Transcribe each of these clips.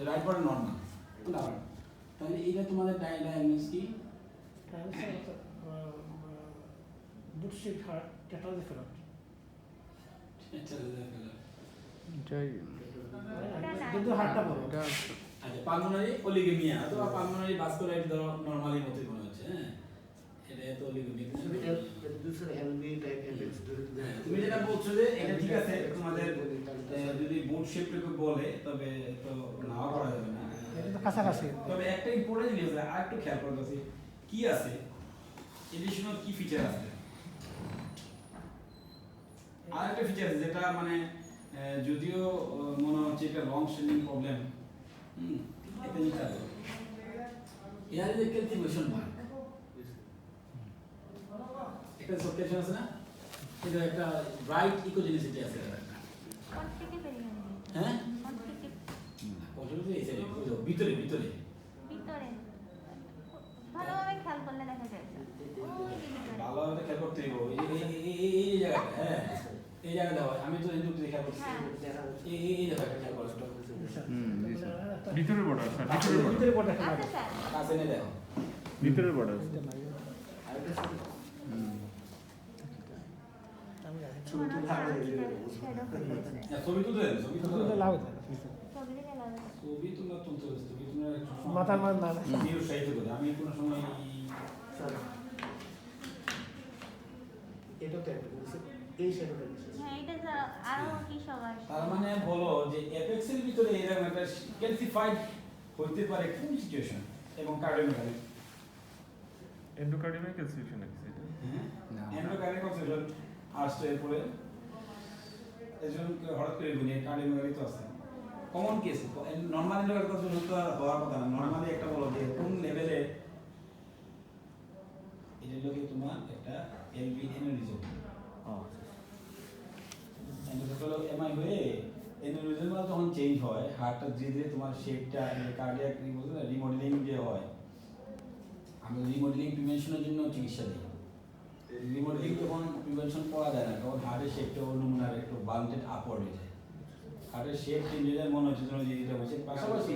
Right button normal তাহলে এটা তোমাদের ডায়াগনোস কি বুট শিফট হার্ট টেটালজি ফেলার কিন্তু হার্টটা বড় আচ্ছা পালমোনারি অলিগেমিয়া অথবা পালমোনারি ভাস্কুলাইটিস ধরো নরমালি মতই মনে হচ্ছে হ্যাঁ এটা তো অলিগেমিয়া दूसरे एलबी टाइप एपेक्स তুমি যেটা বলছো যে এটা ঠিক আছে তোমাদের যদি বুট শিফট কেউ বলে তবে তো নাও করা যাবে না এটা তো কাছাকাছি তবে একটা ইম্পর্টেন্ট জিনিস আর একটু খেয়াল করতে আছে কি আছে এডিশনাল কি ফিচার আছে আর একটা ফিচার আছে যেটা মানে যদিও মনে হচ্ছে এটা লং স্ট্যান্ডিং প্রবলেম এটা নিতে হবে এর যে ক্যালকুলেশন মার্ক এটা সবকেশন আছে না এটা একটা ব্রাইট ইকোজেনিসিটি আছে হ্যাঁ পজিটিভ এই সাইডে ভিতরে ভিতরে ভিতরে ভালোভাবে খেয়াল করলে দেখা যায় ভালোভাবে খেয়াল করতে হবে এই জায়গাটা হ্যাঁ এই জায়গাটা হয় আমি তো এই দুটো খেয়াল করছি এই জায়গাটা খেয়াল করছি ভিতরের বর্ডার স্যার ভিতরে বড় একটা আচ্ছা স্যার কাছে নিয়ে দেখো ভিতরের বর্ডার ছবি তুলে ছবি তুলে লাভ ছবি তোমরা তুলতে হবে ছবি তোমরা মাথার মান না নিউজ সাইড করে আমি কোনো সময় এটা তো এই সেটটা হ্যাঁ এটা স্যার আরো কি সবার তার মানে বলো যে এপেক্সের ভিতরে এরকম একটা ক্যালসিফাইড হইতে পারে কোন সিচুয়েশন এবং কার্ডিওমেগালি এন্ডোকার্ডিয়ামের ক্যালসিফিকেশন আছে এটা এন্ডোকার্ডিয়াল কনসেশন আসছে এরপরে এজন হঠাৎ করে বলি কার্ডিওমেগালি তো আছে common case normal endocardial concession তো হওয়ার কথা না নরমালি একটা বলো যে কোন লেভেলে এটা হলো কি তোমার একটা এলভি এনারিজম এন্ডোকার্ডিয়াল এমআই হয়ে এনারিজম যখন চেঞ্জ হয় হার্টটা ধীরে ধীরে তোমার শেপটা কার্ডিয়াক রিমডেলিং যে হয় আমরা রিমডেলিং প্রিভেনশনের জন্য চিকিৎসা দিই রিমডেলিং যখন প্রিভেনশন করা যায় না তখন হার্টের শেপটা অন্য মনে হয় একটু বাউন্ডেড আপওয়ার্ড হয়ে যায় হার্টের শেপ চেঞ্জ হয়ে যায় মনে হচ্ছে যেন যেটা হচ্ছে পাশাপাশি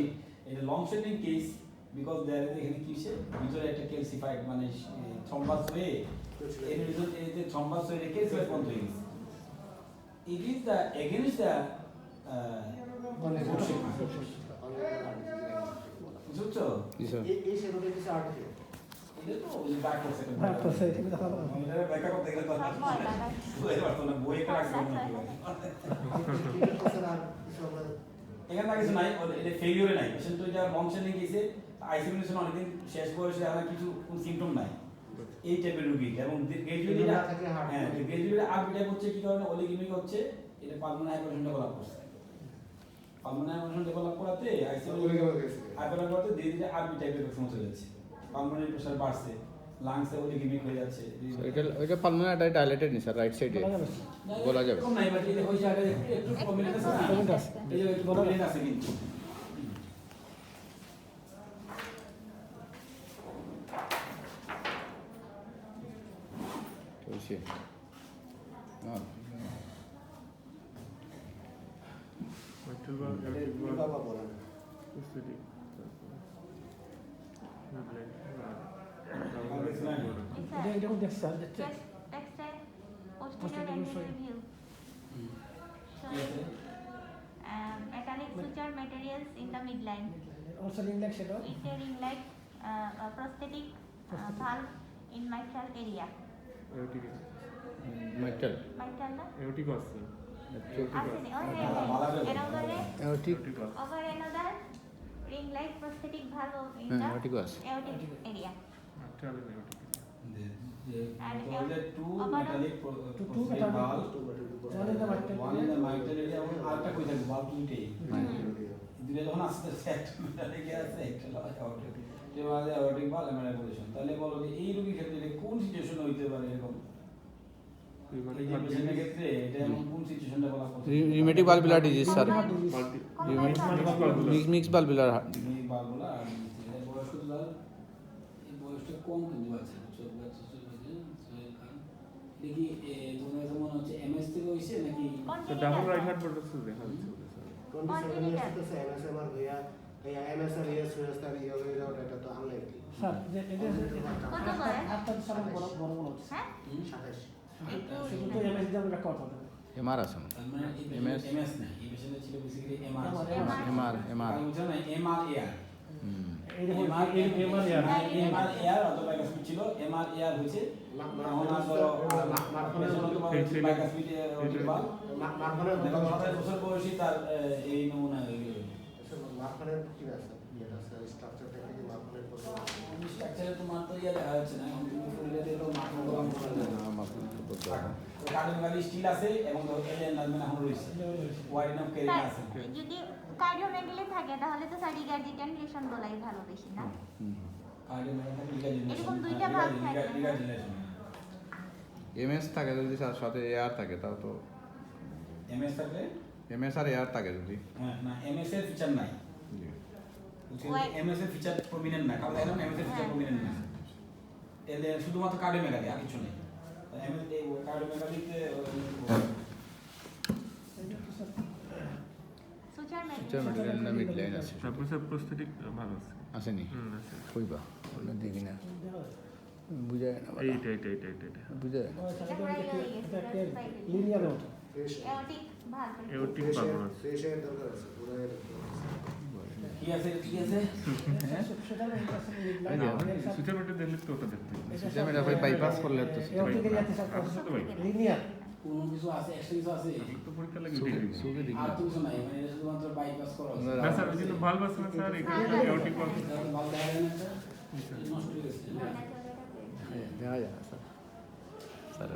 এটা long standing case because there is এখানে কি হচ্ছে ভিতরে একটা ক্যালসিফাইড মানে থ্রম্বাস হয়ে এর রিজন এই যে থ্রম্বাস হয়ে ক্যালসিফাইড বন্ধ হয়ে গেছে it is the against the বুঝছো এই সেটটা কিছু আর্ট দিয়ে এটা তো ওই ব্যাক করতে ব্যাক করতে এটা দেখা যাবে এটা ব্যাক করতে গেলে তো বই পারতো না বই একটা রাখবে এখানে কিছু নাই এটা ফেলিওরে নাই পেশেন্ট তো যা লং স্ট্যান্ডিং গেছে আইসোলেশন অনেকদিন শেষ বয়সে আর কিছু কোন সিম্পটম নাই এই টাইপের রোগী এবং গ্র্যাজুয়ালি হ্যাঁ গ্র্যাজুয়ালি আরবিটা হচ্ছে কি কারণে অলিগেমিক হচ্ছে এটা পালমোনারি হাইপারটেনশন ডেভেলপ করছে পালমোনারি হাইপারটেনশন ডেভেলপ করাতে হাইপারটেনশন করতে ধীরে ধীরে আরবি টাইপের সমস্যা হয়ে যাচ্ছে পালমোনারি প্রেসার বাড়ছে লাংসে অলিগেমিক হয়ে যাচ্ছে এটা পালমোনারি ডাইলেটেড নি স্যার রাইট সাইডে বলা যাবে কম নাই বাট এটা হইছে আগে একটু প্রমিনেন্ট আছে এই যে একটু প্রমিনেন্ট আছে কিন্তু চলছে না মাইট্রাল বাবা বলেন স্টেডি এটা এটা কোন দেখছ Chest X-ray, posterior anterior view. Showing metallic suture materials in the midline. also ring like shadow With a ring like prosthetic valve in mitral area. Aortic mitral Mitral na? Aortic আছে Asini, another ঠিক over another ring like prosthetic valve in the aortic আছে aortic area. Mitral aortic And the two about metallic two metallic valve one in the mitral one in the mitral area এবং আরেকটা কই থাকবে valve দুইটাই দুইটা যখন আস্তে আস্তে একটা metallic আছে একটা aortic যে মানে aortic valve মানে পজিশন তাহলে বলো যে এই রোগীর ক্ষেত্রে কোন সিচুয়েশন হইতে পারে এরকম রিউমাটিক এই পেশেন্টের ক্ষেত্রে এটা এমন কোন সিচুয়েশনটা বলা কথা rheumatic valvular disease sir Conversion. Mix valvular এই valve-গুলো আর এটা বয়স কত তার এই বয়সটা কম কিন্তু বাচ্চা ছোট বাচ্চা দেখি তোমার কাছে মনে হচ্ছে এমএস থেকে হইছে নাকি তো ডাবল রাইট হার্ট প্রোডাক্টস দেখা যাচ্ছে স্যার কন্ডিশন হচ্ছে এমএসএমআর হইয়া এই এমএসআর ইএস আর ইয়েও এটা তো আনলাইকলি স্যার এটা কত করে? একটা স্যার বড় বড় মনে হচ্ছে হ্যাঁ 27 শুধু তো এমএস দিয়ে আমরা রেকর্ড হবে MR আছে না তার মানে MS এমএস না এই পেশেন্টে ছিল বেসিক্যালি এমআর MR বুঝছো না এমআর এআর এই দেখুন এমআর এমআর এআর অথবা বাইকাসপিড ছিল এমআর এআর হয়েছে এখন আর ধরো বাইকাসপিড মারফানের 27 বছর বয়সী তার এই নমুনা হয়ে গেল মারফানের কি আছে এটা স্ট্রাকচার থেকে মারফানের কথা স্ট্রাকচারে তোমার তো ইয়া দেখা যাচ্ছে না এখন তুমি ফুলে দিয়ে তো মাথা গরম করে দাও কার্ডিওভালি স্টিল আছে এবং এলিয়ান লাইনম্যান এখন রয়েছে ওয়াইড নাম কেরিং স্যার, আছে যদি কার্ডিওমেগালি থাকে তাহলে তো স্যার রিগার্জিটেশন বলাই ভালো বেশি না কার্ডিওভালি লিগাজেনেশন এরকম দুইটা ভাগ থাকে। লিগাজেনেশন MS থাকে যদি স্যার সাথে AR থাকে তাও তো এমএস থাকলে MS আর AR থাকে যদি হ্যাঁ না এমএস এর ফিচার নাই জি Why? এমএস এর ফিচার প্রমিনেন্ট না কারণ এখন এমএস এর ফিচার প্রমিনেন্ট না এলে শুধুমাত্র কার্ডিওমেগালি আর কিছু নেই এমএস এই কার্ডিওমেগালিতে সুচার ফিচার মেটেরিয়াল না মিড লাইন আছে তারপর স্যার প্রস্থেটিক ভালো আছে আসেনি আছে কইবা ওটা দেখি না বুঝায় না এইটা বুঝায় লিনিয়ার মতো এওটিক ভাগ এওটিক পাবো না ফ্রেশের দরকার আছে পুরো কি আছে কি আছে সেটা সুচার মেটে দিলে তো ওটা দেখতে ফিচার মেটা ভাই বাইপাস করলে তো এওটিকে যাতে স্যার লিনিয়ার কোনো কিছু আছে এক্সট্রা কিছু আছে তো পরীক্ষা লাগে দেখে দিব সুগে দেখি আর কিছু নাই মানে এটা শুধুমাত্র বাইপাস করা হয়েছে না স্যার ওই যে ভালো আছে না স্যার এখানে এওটিক পাবো ভালো দেখা যায় না নষ্ট হয়ে গেছে দেখা যায় না স্যার স্যার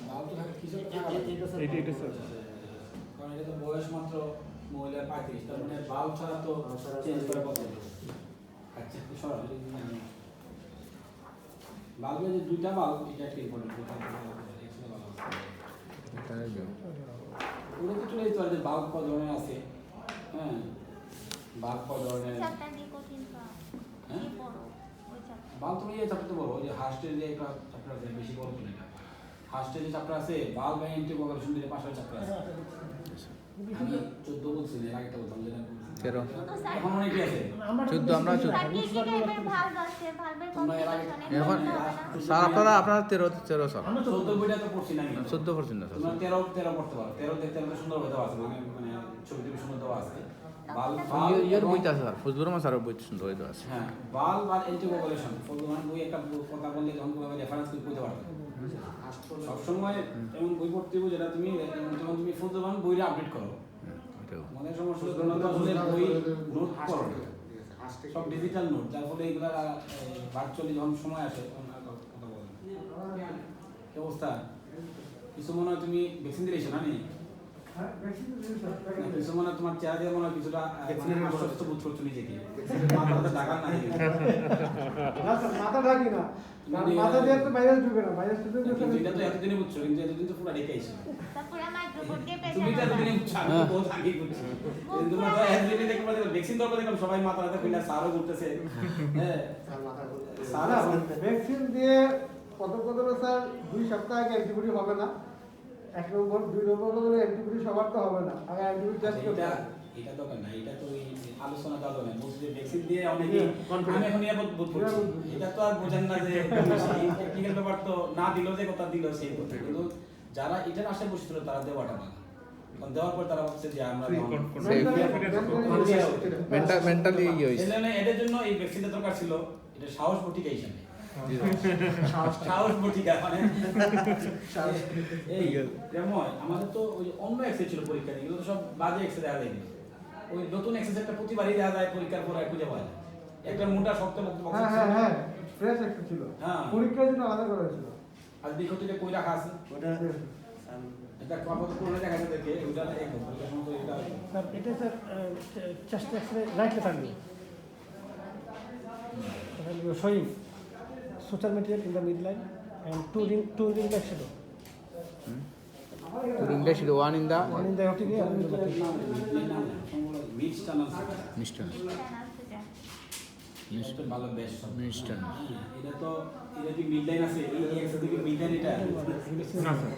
ভালো তো থাকে কিছু একটা থাকা লাগে। এইটা স্যার কারণ এটা তো বয়স মাত্র মহিলার 35 তার মানে বাল্ব ছাড়া তো চেঞ্জ করা কথা আচ্ছা সরাসরি বাল্বের যে দুইটা বাল্ব এটা একটা ইম্পর্টেন্ট ওটা তো চলে যেতে পারে যে বাল্ব কত ধরনের আছে হ্যাঁ বাল্ব কত ধরনের চ্যাপ্টার দিয়ে কঠিন পাওয়া হ্যাঁ? কি বড় ওই চ্যাপ্টার বাল্ব তুমি এই চ্যাপ্টার তো বলো যে হার্স্টের যে একটা চ্যাপ্টার আছে বেশি বড় তো না এটা হার্স্টের যে চ্যাপ্টার আছে বাল্ব অ্যান্ড ইন্টিগ্রেশন দিয়ে পাঁচটা চ্যাপ্টার আছে আমি 14 বলছি না আগেটা বলতাম যেটা বলছি 13 তো স্যার এখন অনেক আছে 14 আমরা 14 স্যার কি কি টাইপের ভালভ আছে ভালভের তোমরা এর আগে- কম্বিনেশন এখন স্যার আপনারা 13 স্যার আমরা 14 বইটা তো পড়ছি না আমি 14% না স্যার তোমরা 13 পড়তে পারো 13 দেখতে অনেক সুন্দর হতে আছে মানে ছবিতে বেশ সুন্দর দেওয়া আছে বাল্ব ইয়ের বইটা স্যার ফজলুর রহমান স্যারের বই সুন্দর হয়ে আছে হ্যাঁ বাল্ব আর ইন্টিগ্রেশন ফজলুমান বই একটা কথা বললে যখন তুমি রেফারেন্স করে পড়তে পারবে সবসময় এমন বই পড়তে হবে যেটা তুমি যখন তুমি ফজলুমান বইটা আপডেট করো এটাও আমাদের সমস্যা হলো তোমরা তো আসলে বই নোট করো না। সব ডিজিটাল নোট যার ফলে এগুলা ভার্চুয়ালি যখন সময় আসে তখন আর কথা বলে না। কি অবস্থা কিছু মনে হয় তুমি ভ্যাকসিন দিয়েছো না নি না, কিছু মনে হয় তোমার চেহারা দিয়ে মনে হয় কিছুটা মানে আশ্বস্ত বোধ করছো নিজেকে মাথাটা ঢাকার না মাথা ঢাকি না মাথা দিয়ে তো ভাইরাস ঢুকে না ভাইরাস ঢুকে কিন্তু এটা তো এতদিনে বুঝছো কিন্তু এতদিন তো পুরো ঢেকে আইছো তারপরে মাইক্রোফোন দিয়ে তুমি তো এতদিনে পেছানো বুঝছো আমি তো বহুত আগেই বুঝছি কিন্তু তোমরা তো এতদিনে দেখে বলতে ভ্যাকসিন দরকার দেখলাম সবাই মাথা ব্যথা কইলা সারও ঘুরতেছে হ্যাঁ স্যার মাথা সার ভ্যাকসিন দিয়ে কত স্যার 2 সপ্তাহ আগে অ্যান্টিবডি হবে না 1 নম্বর 2 নম্বর হলো অ্যান্টিবডি সবার তো হবে না আগে অ্যান্টিবডি টেস্ট করতে এটা হবে এটা দরকার না এটা তো ওই আলোচনা করা দরকার নেই বলছি যে ভ্যাকসিন দিয়ে অনেকে আমি এখন নিরাপদ বোধ করছি এটা তো আর বোঝেন না যে টেকনিক্যাল ব্যাপার তো না দিলেও যে কথা দিল সেই কথা কিন্তু যারা এটার আশায় বসছিল তারা দেওয়াটা ভালো কারণ দেওয়ার পর তারা ভাবছে যে আমরা মেন্টালি ইয়ে হইছে এদের জন্য এই ভ্যাকসিনটা দরকার ছিল এটা সাহস মোটিভেশন সাহস মোটিকা মানে এই যেমন আমাদের তো ওই অন্য এক্সেস ছিল পরীক্ষা এগুলো তো সব বাজে এক্সেস দেওয়া যায় ওই নতুন এক্সেস একটা প্রতিবারই দেওয়া যায় পরীক্ষার পর খুঁজে পাওয়া যায় একটা মোটা শক্ত বক্তব্য হ্যাঁ ফ্রেশ একটা ছিল হ্যাঁ পরীক্ষার জন্য আলাদা করা হয়েছিল আর দেখো তো এটা কই রাখা আছে ওটা এটা কত পুরনো দেখা যাচ্ছে দেখে ওটা এক পরীক্ষার সময় তো এটা স্যার এটা স্যার চেস্ট এক্সরে রাইটে থাকবে showing suture material in the midline and two ring back shadow. To English the one in the One in the aortic and one in the back. Mix টানাল Mr. এটা ভালো বেশ Mr. এটা তো এটা কি মিডলাইন আছে এই এক্স থেকে মিডলাইন এটা না স্যার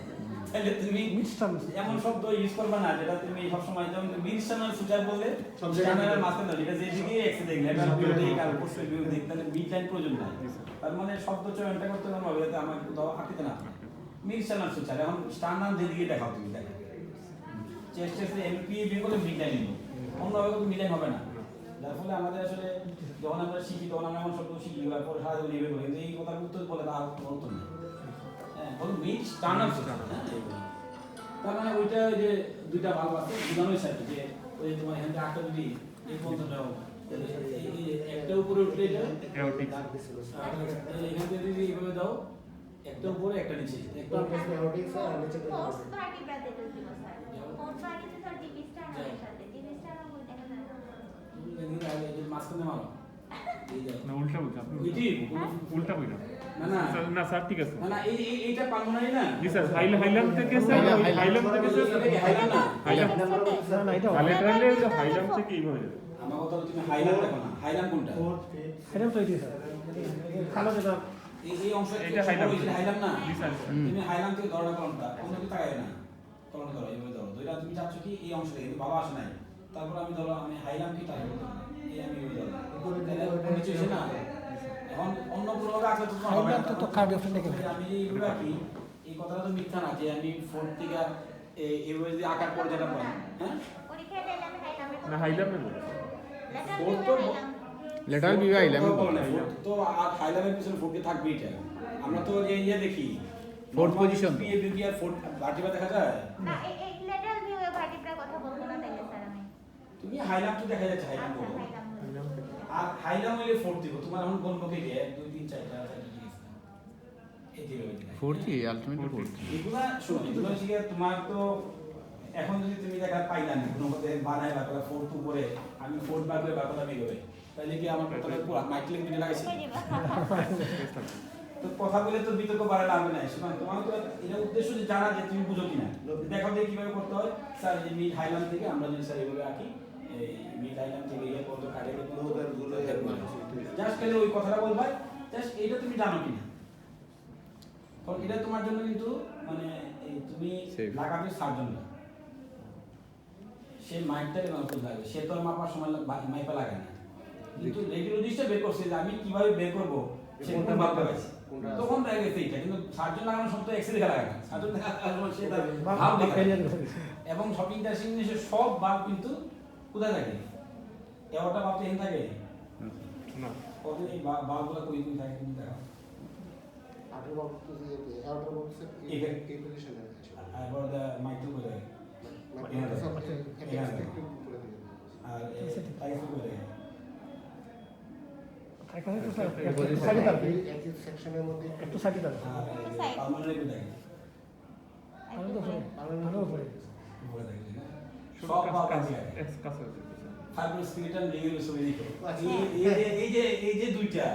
তাহলে তুমি Mid-sternal এমন শব্দ ইউজ করবে না যেটা তুমি সবসময় যেমন মিড-স্টার্নাল সুচার বললে সব জায়গায় স্টার্নালের মাঝখানে এটা যেদিকে এক্সে দেখলে এটা ভিউ দিক আর পোস্টের ভিউ দিক তাহলে মিড লাইন প্রয়োজন নাই তার মানে শব্দ চয়নটা করতে না হবে যাতে আমার কোথাও আটকে না মিড-স্টার্নাল সুচার এখন স্টার্নাল যেদিকে দেখাও তুমি দেখো চেস্টে এমপি বের করলে মিড লাইন নিব অন্যভাবে কিন্তু মিড লাইন হবে না যার ফলে আমাদের আসলে যখন আমরা শিখি তখন আমরা এমন শব্দ শিখি বা পরে সারা জীবন এভাবে বলি কিন্তু এই কথার উত্তর বলে তার কোনো উত্তর নেই হ্যাঁ বলুন মিড স্টার্নাল সুচার হ্যাঁ তার মানে ওইটা ওই যে দুইটা ভাগ আছে বুঝানোর সাথে যে ওই তোমার এখান থেকে আটটা যদি এই পর্যন্ত নাও এই একটা উপরে উঠলে এটা এওটিক আর এখান থেকে যদি এইভাবে দাও একটা উপরে একটা নিচে একটা Post vertebra তে তো দিব স্যার post vertebra স্যার ডিপি স্টার্নালের সাথে ডিপি স্টার্নাল বই দেখা যায় না মাঝখানে মারো এই যাও না উল্টা বলছি আপনি এটি উল্টা বলটা না না না স্যার ঠিক আছে না না এইটা পালমোনারি না জি স্যার হাইলাম থেকে স্যার হাইলাম থেকে স্যার এটা কি হাইলাম না হাইলাম না না এটা হাইলাটারলে হাইলাম থেকে এইভাবে যাবে আমার কথা হলো তুমি হাইলাম দেখো না হাইলাম কোনটা এটা তো এটি স্যার খালো যেটা এই অংশ এটা হাইলাম। হাইলাম না জি স্যার তুমি হাইলাম থেকে ধরো না কলমটা অন্য কিছু তাকায় না কলমটা ধরো এইভাবে ধরো দুইটা তুমি চাচ্ছ কি এই অংশ থেকে কিন্তু ভালো আসে নাই তারপর আমি ধরো আমি হাইলাম কি তাই এই আমি এইভাবে ধরো উপরে নিচে এসে না এখন অন্য কোনো ভাবে আঁকলে তো তোমার হবে না হাইলাম তো কার্ডিওফ্রেন্ড থেকে আমি যে এইভাবে আঁকি এই কথাটা তো মিথ্যা না যে আমি ফোর্থ থেকে এইভাবে যদি আঁকার পরে যেটা পাই হ্যাঁ পরীক্ষায় দিলে আমি হাইলামে না হাইলাম না লেটার Fourth দিলে তো- হাইলাম লেটার বিউ আইলাম তো আর হাইলামের পিছনে ফোর্থে থাকবে এটা আমরা তো যে ইয়ে দেখি Fourth position তো। বিএ আর ফোর্থ ভার্টিবা দেখা যায় না এই লেটার ভিউ এ ভার্টিব্রা কথা বলবো না তাইলে স্যার আমি তুমি হাইলাম তো দেখা যাচ্ছে হাইলাম আচ্ছা বলো হাইলাম আর হাইলাম হইলে ফোর্থ দিব তোমার এখন কোন পক্ষে গিয়ে 1 2 3 4 এই দিবে ফোরটি আলটিমেটলি ফোরটি এগুলা শোনো এগুলো হচ্ছে গিয়ে তোমার তো এখন যদি তুমি দেখা পাইলা না কোনো মতে বানায় বাকলা ফোর্থ উপরে আমি ফোর্থ বার করে বাকলা বের হবে তাহলে কি আমার কথাটা পুরো মাইকেল মিটে লাগাইছে কই দিবা তো কথা বলে তো বিতর্ক বাড়া লাগবে না সুতরাং তোমার তো এটা উদ্দেশ্য যে জানা যে তুমি বুঝো কিনা দেখাও যে কিভাবে করতে হয় স্যার এই মিড হাইলাম থেকে আমরা যদি স্যার এইভাবে আঁকি এই মিড হাইলাম থেকে ইয়ে করতে কাটে জাস্ট খালি ওই কথাটা বলবা জাস্ট এইটা তুমি জানো কিনা কারণ এটা তোমার জন্য কিন্তু মানে এই তুমি Safe. লাগাবে সার্জনটা সে মাইকটাকে নষ্ট লাগবে সে তো আর মাপার সময় মাইপা লাগে না কিন্তু রেডিওলজিস্টটা বের করছে যে আমি কিভাবে বের করব সে কোন মাপ লাগাইছে তখন দেখা গেছে এটা কিন্তু সার্জন লাগানোর সময় তো এক্সরে দেখা লাগে না সার্জন লাগানোর সময় সে তার ভাব দেখা যায়। এবং সব ইন্টারেস্টিং জিনিসের সব ভাব কিন্তু কোথায় থাকে এওটা ভাব তো এখানে থাকে না কত এই ভাবগুলো কই কই থাকে কিন্তু দেখা আঠারো বক্স এগারোটা বক্স এই পজিশনে আছে আর এবার দা মাইক কই থাকে আর টাইপ কই থাকে সাইডে থাকবে একই সেকশনের মধ্যে একটু সাইডে থাকবে আর পার্মানেন্ট কই থাকে আমি তো উপরে আমি উপরে বলে থাকে সব ভাব আছে এক্স কাছে আছে ফাইব্রোস্কেলেটন রিং এর ছবি দেখো আচ্ছা। এই যে দুইটা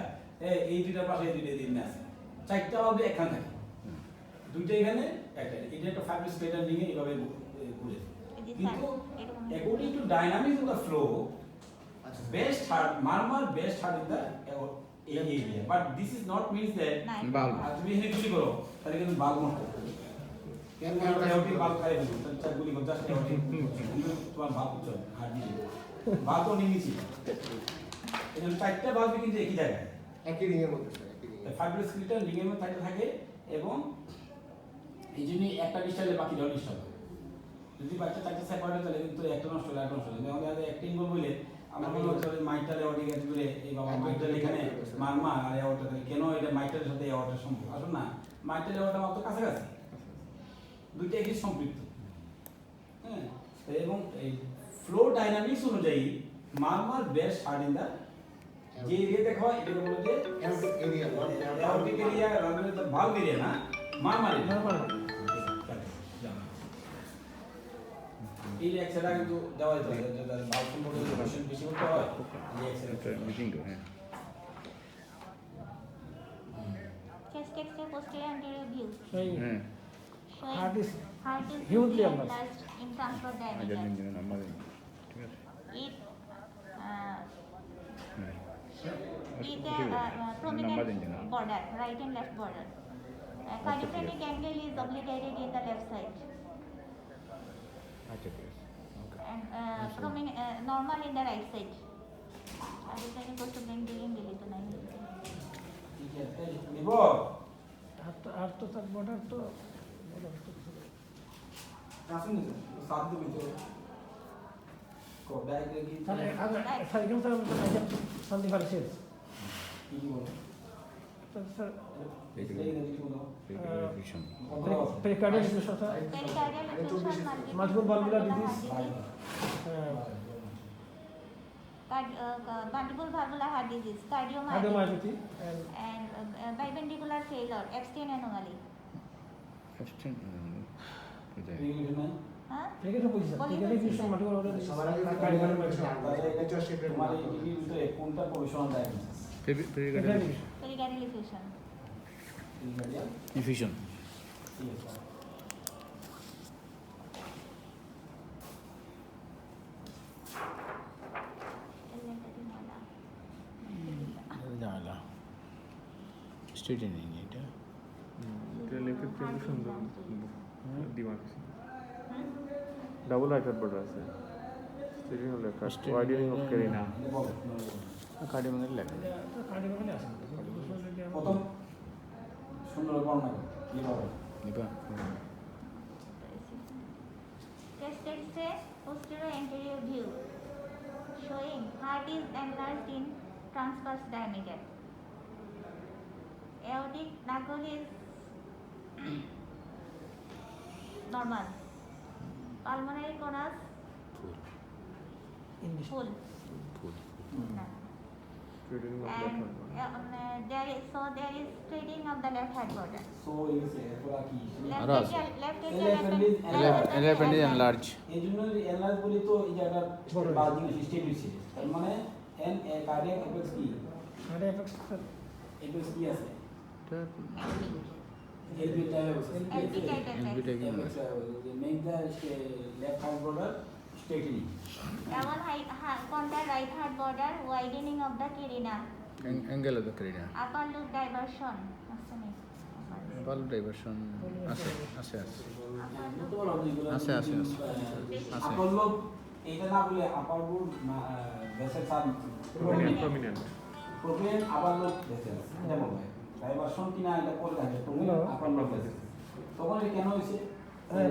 এই দুইটার পাশে এই দুইটা দিন আছে চারটা ভাবে একখান থাকে দুইটা এখানে একটা এটা একটা ফাইব্রোস্কেলেটন রিং এ এইভাবে ঘুরে কিন্তু according to dynamics of the flow best heart murmur best heart in the area but this is not means that Valve. তুমি এখানে গুলি করো তাহলে কিন্তু বাল্ব নষ্ট কেন এওটি বাল্ব খাই দিও তাহলে গুলি করো জাস্ট এওটি তোমার বাল্ব চল হাত দিয়ে বাল্ব তো নিমিছি এই চারটা বাল্ব কিন্তু একই জায়গায় একই রিং এর মধ্যে স্যার একই রিং ফাইব্রোস্কেলেটন রিং এর মধ্যে থাকে এবং এই জন্য একটা ডিস্টার্বে বাকি দুটো ডিস্টার্ব যদি বাচ্চা চারটা সেপারেট তাহলে কিন্তু একটা নষ্ট হলে একটা নষ্ট হলে আমাদের একটা ইনভলভ হইলে আমার মনে হচ্ছে মাইটার এওয়ার্ডে গেছে বলে এই বাবা মাইটার এখানে মারমা আর এওয়ার্ডটা কেন এটা মাইটারের সাথে এওয়ার্ডের সম্পর্ক আসুন না মাইটার এওয়ার্ডটা মাত্র কাছাকাছি দুইটা একই সম্পৃক্ত হ্যাঁ এবং এই ফ্লো ডাইনামিক্স অনুযায়ী murmur best heard in the যে এরিয়া দেখা হয় এটা বলে যে aortic area aortic area rather the valve area না মারমার এরিয়া এই এক্সেলটা কিন্তু দেওয়া যেতে পারে যদি ভালভ সম্পর্কে যদি কোশ্চেন বেশি করতে হয় এই এক্সেলটা মিটিং তো হ্যাঁ chest X-ray posterior anterior view সেই হ্যাঁ showing Heart is heart is hugely hugely enlarged. enlarged in transfer Azad diameter. ইঞ্জিনের নাম্বার দিন ঠিক আছে It হ্যাঁ with অসুবিধা a নেই। নাম্বার দিন prominent যেন border, right and left border. Cardiophrenic angle is obliterated in the left side. আচ্ছা ঠিক আছে ওকে And normal in the right side. Cardiophrenic also brain dealing delete to 9. ঠিক আছে নিব আর তো তার বর্ডার তো আসুন সাত দিবি তো কো ডায়াগ্রাম কি তাহলে স্যার এখানে স্যার সামথিং ভার্সেস কি বল sir vision pericardial diffusion sir Pericardial effusion, multiple valvular disease. multiple valvular heart disease, cardiomyopathy, cardiomyopathy and biventricular failure, Epstein anomaly. অ্যাবস্টেন্ট Huh? Pericardial position pericardial diffusion multiple valvular disease সবার আগে cardiomyopathy তোমার এই ডিগ্রির ভিতরে কোনটা professional diagnosis pericardial Pericardial effusion. Infusion জানালা স্টেটে নেই এটা এটা লেফট থেকে সুন্দর দিমাগ ডাবল আইপ্যাড বর্ডার আছে steering of left widening of carina cardiomegaly লেখা কার্ডিওমায়োপ্যাথি আছে প্রথম সুন্দর বর্ণনা কিভাবে নিবা Tested say posterior anterior view showing heart is enlarged in transverse diameter. Aortic knuckle is normal. Pulmonary conus full. No. Stirring of And left there is straightening of the left heart border. So এসে এতলা কি Left Aras. atrial enlarge এই জন্য enlarge বলি তো এই জায়গা বাজিং system হইছে তার মানে এন কার্ডিয়াক এপেক্স কি কার্ডিয়াক স্যার এপেক্স কি আছে এটা এলবি টাইপ LP type এলবিটা কি make the left heart border straightly Double contact right heart border, widening of the carina, angle of the ক্রেনিয়া upper loop diversion. ভালো ডাইভারশন আছে আছে আছে Upper loop. আছে আছে আছে আছে আপার লোব এটা না বলে upper lobe vessel sub prominent problem upper lobe vessel এটা বলবো ডাইভারশন কিনা এটা করে থাকে প্রবলেম আপার লোব ভেসেল তখন এটা কেন হইছে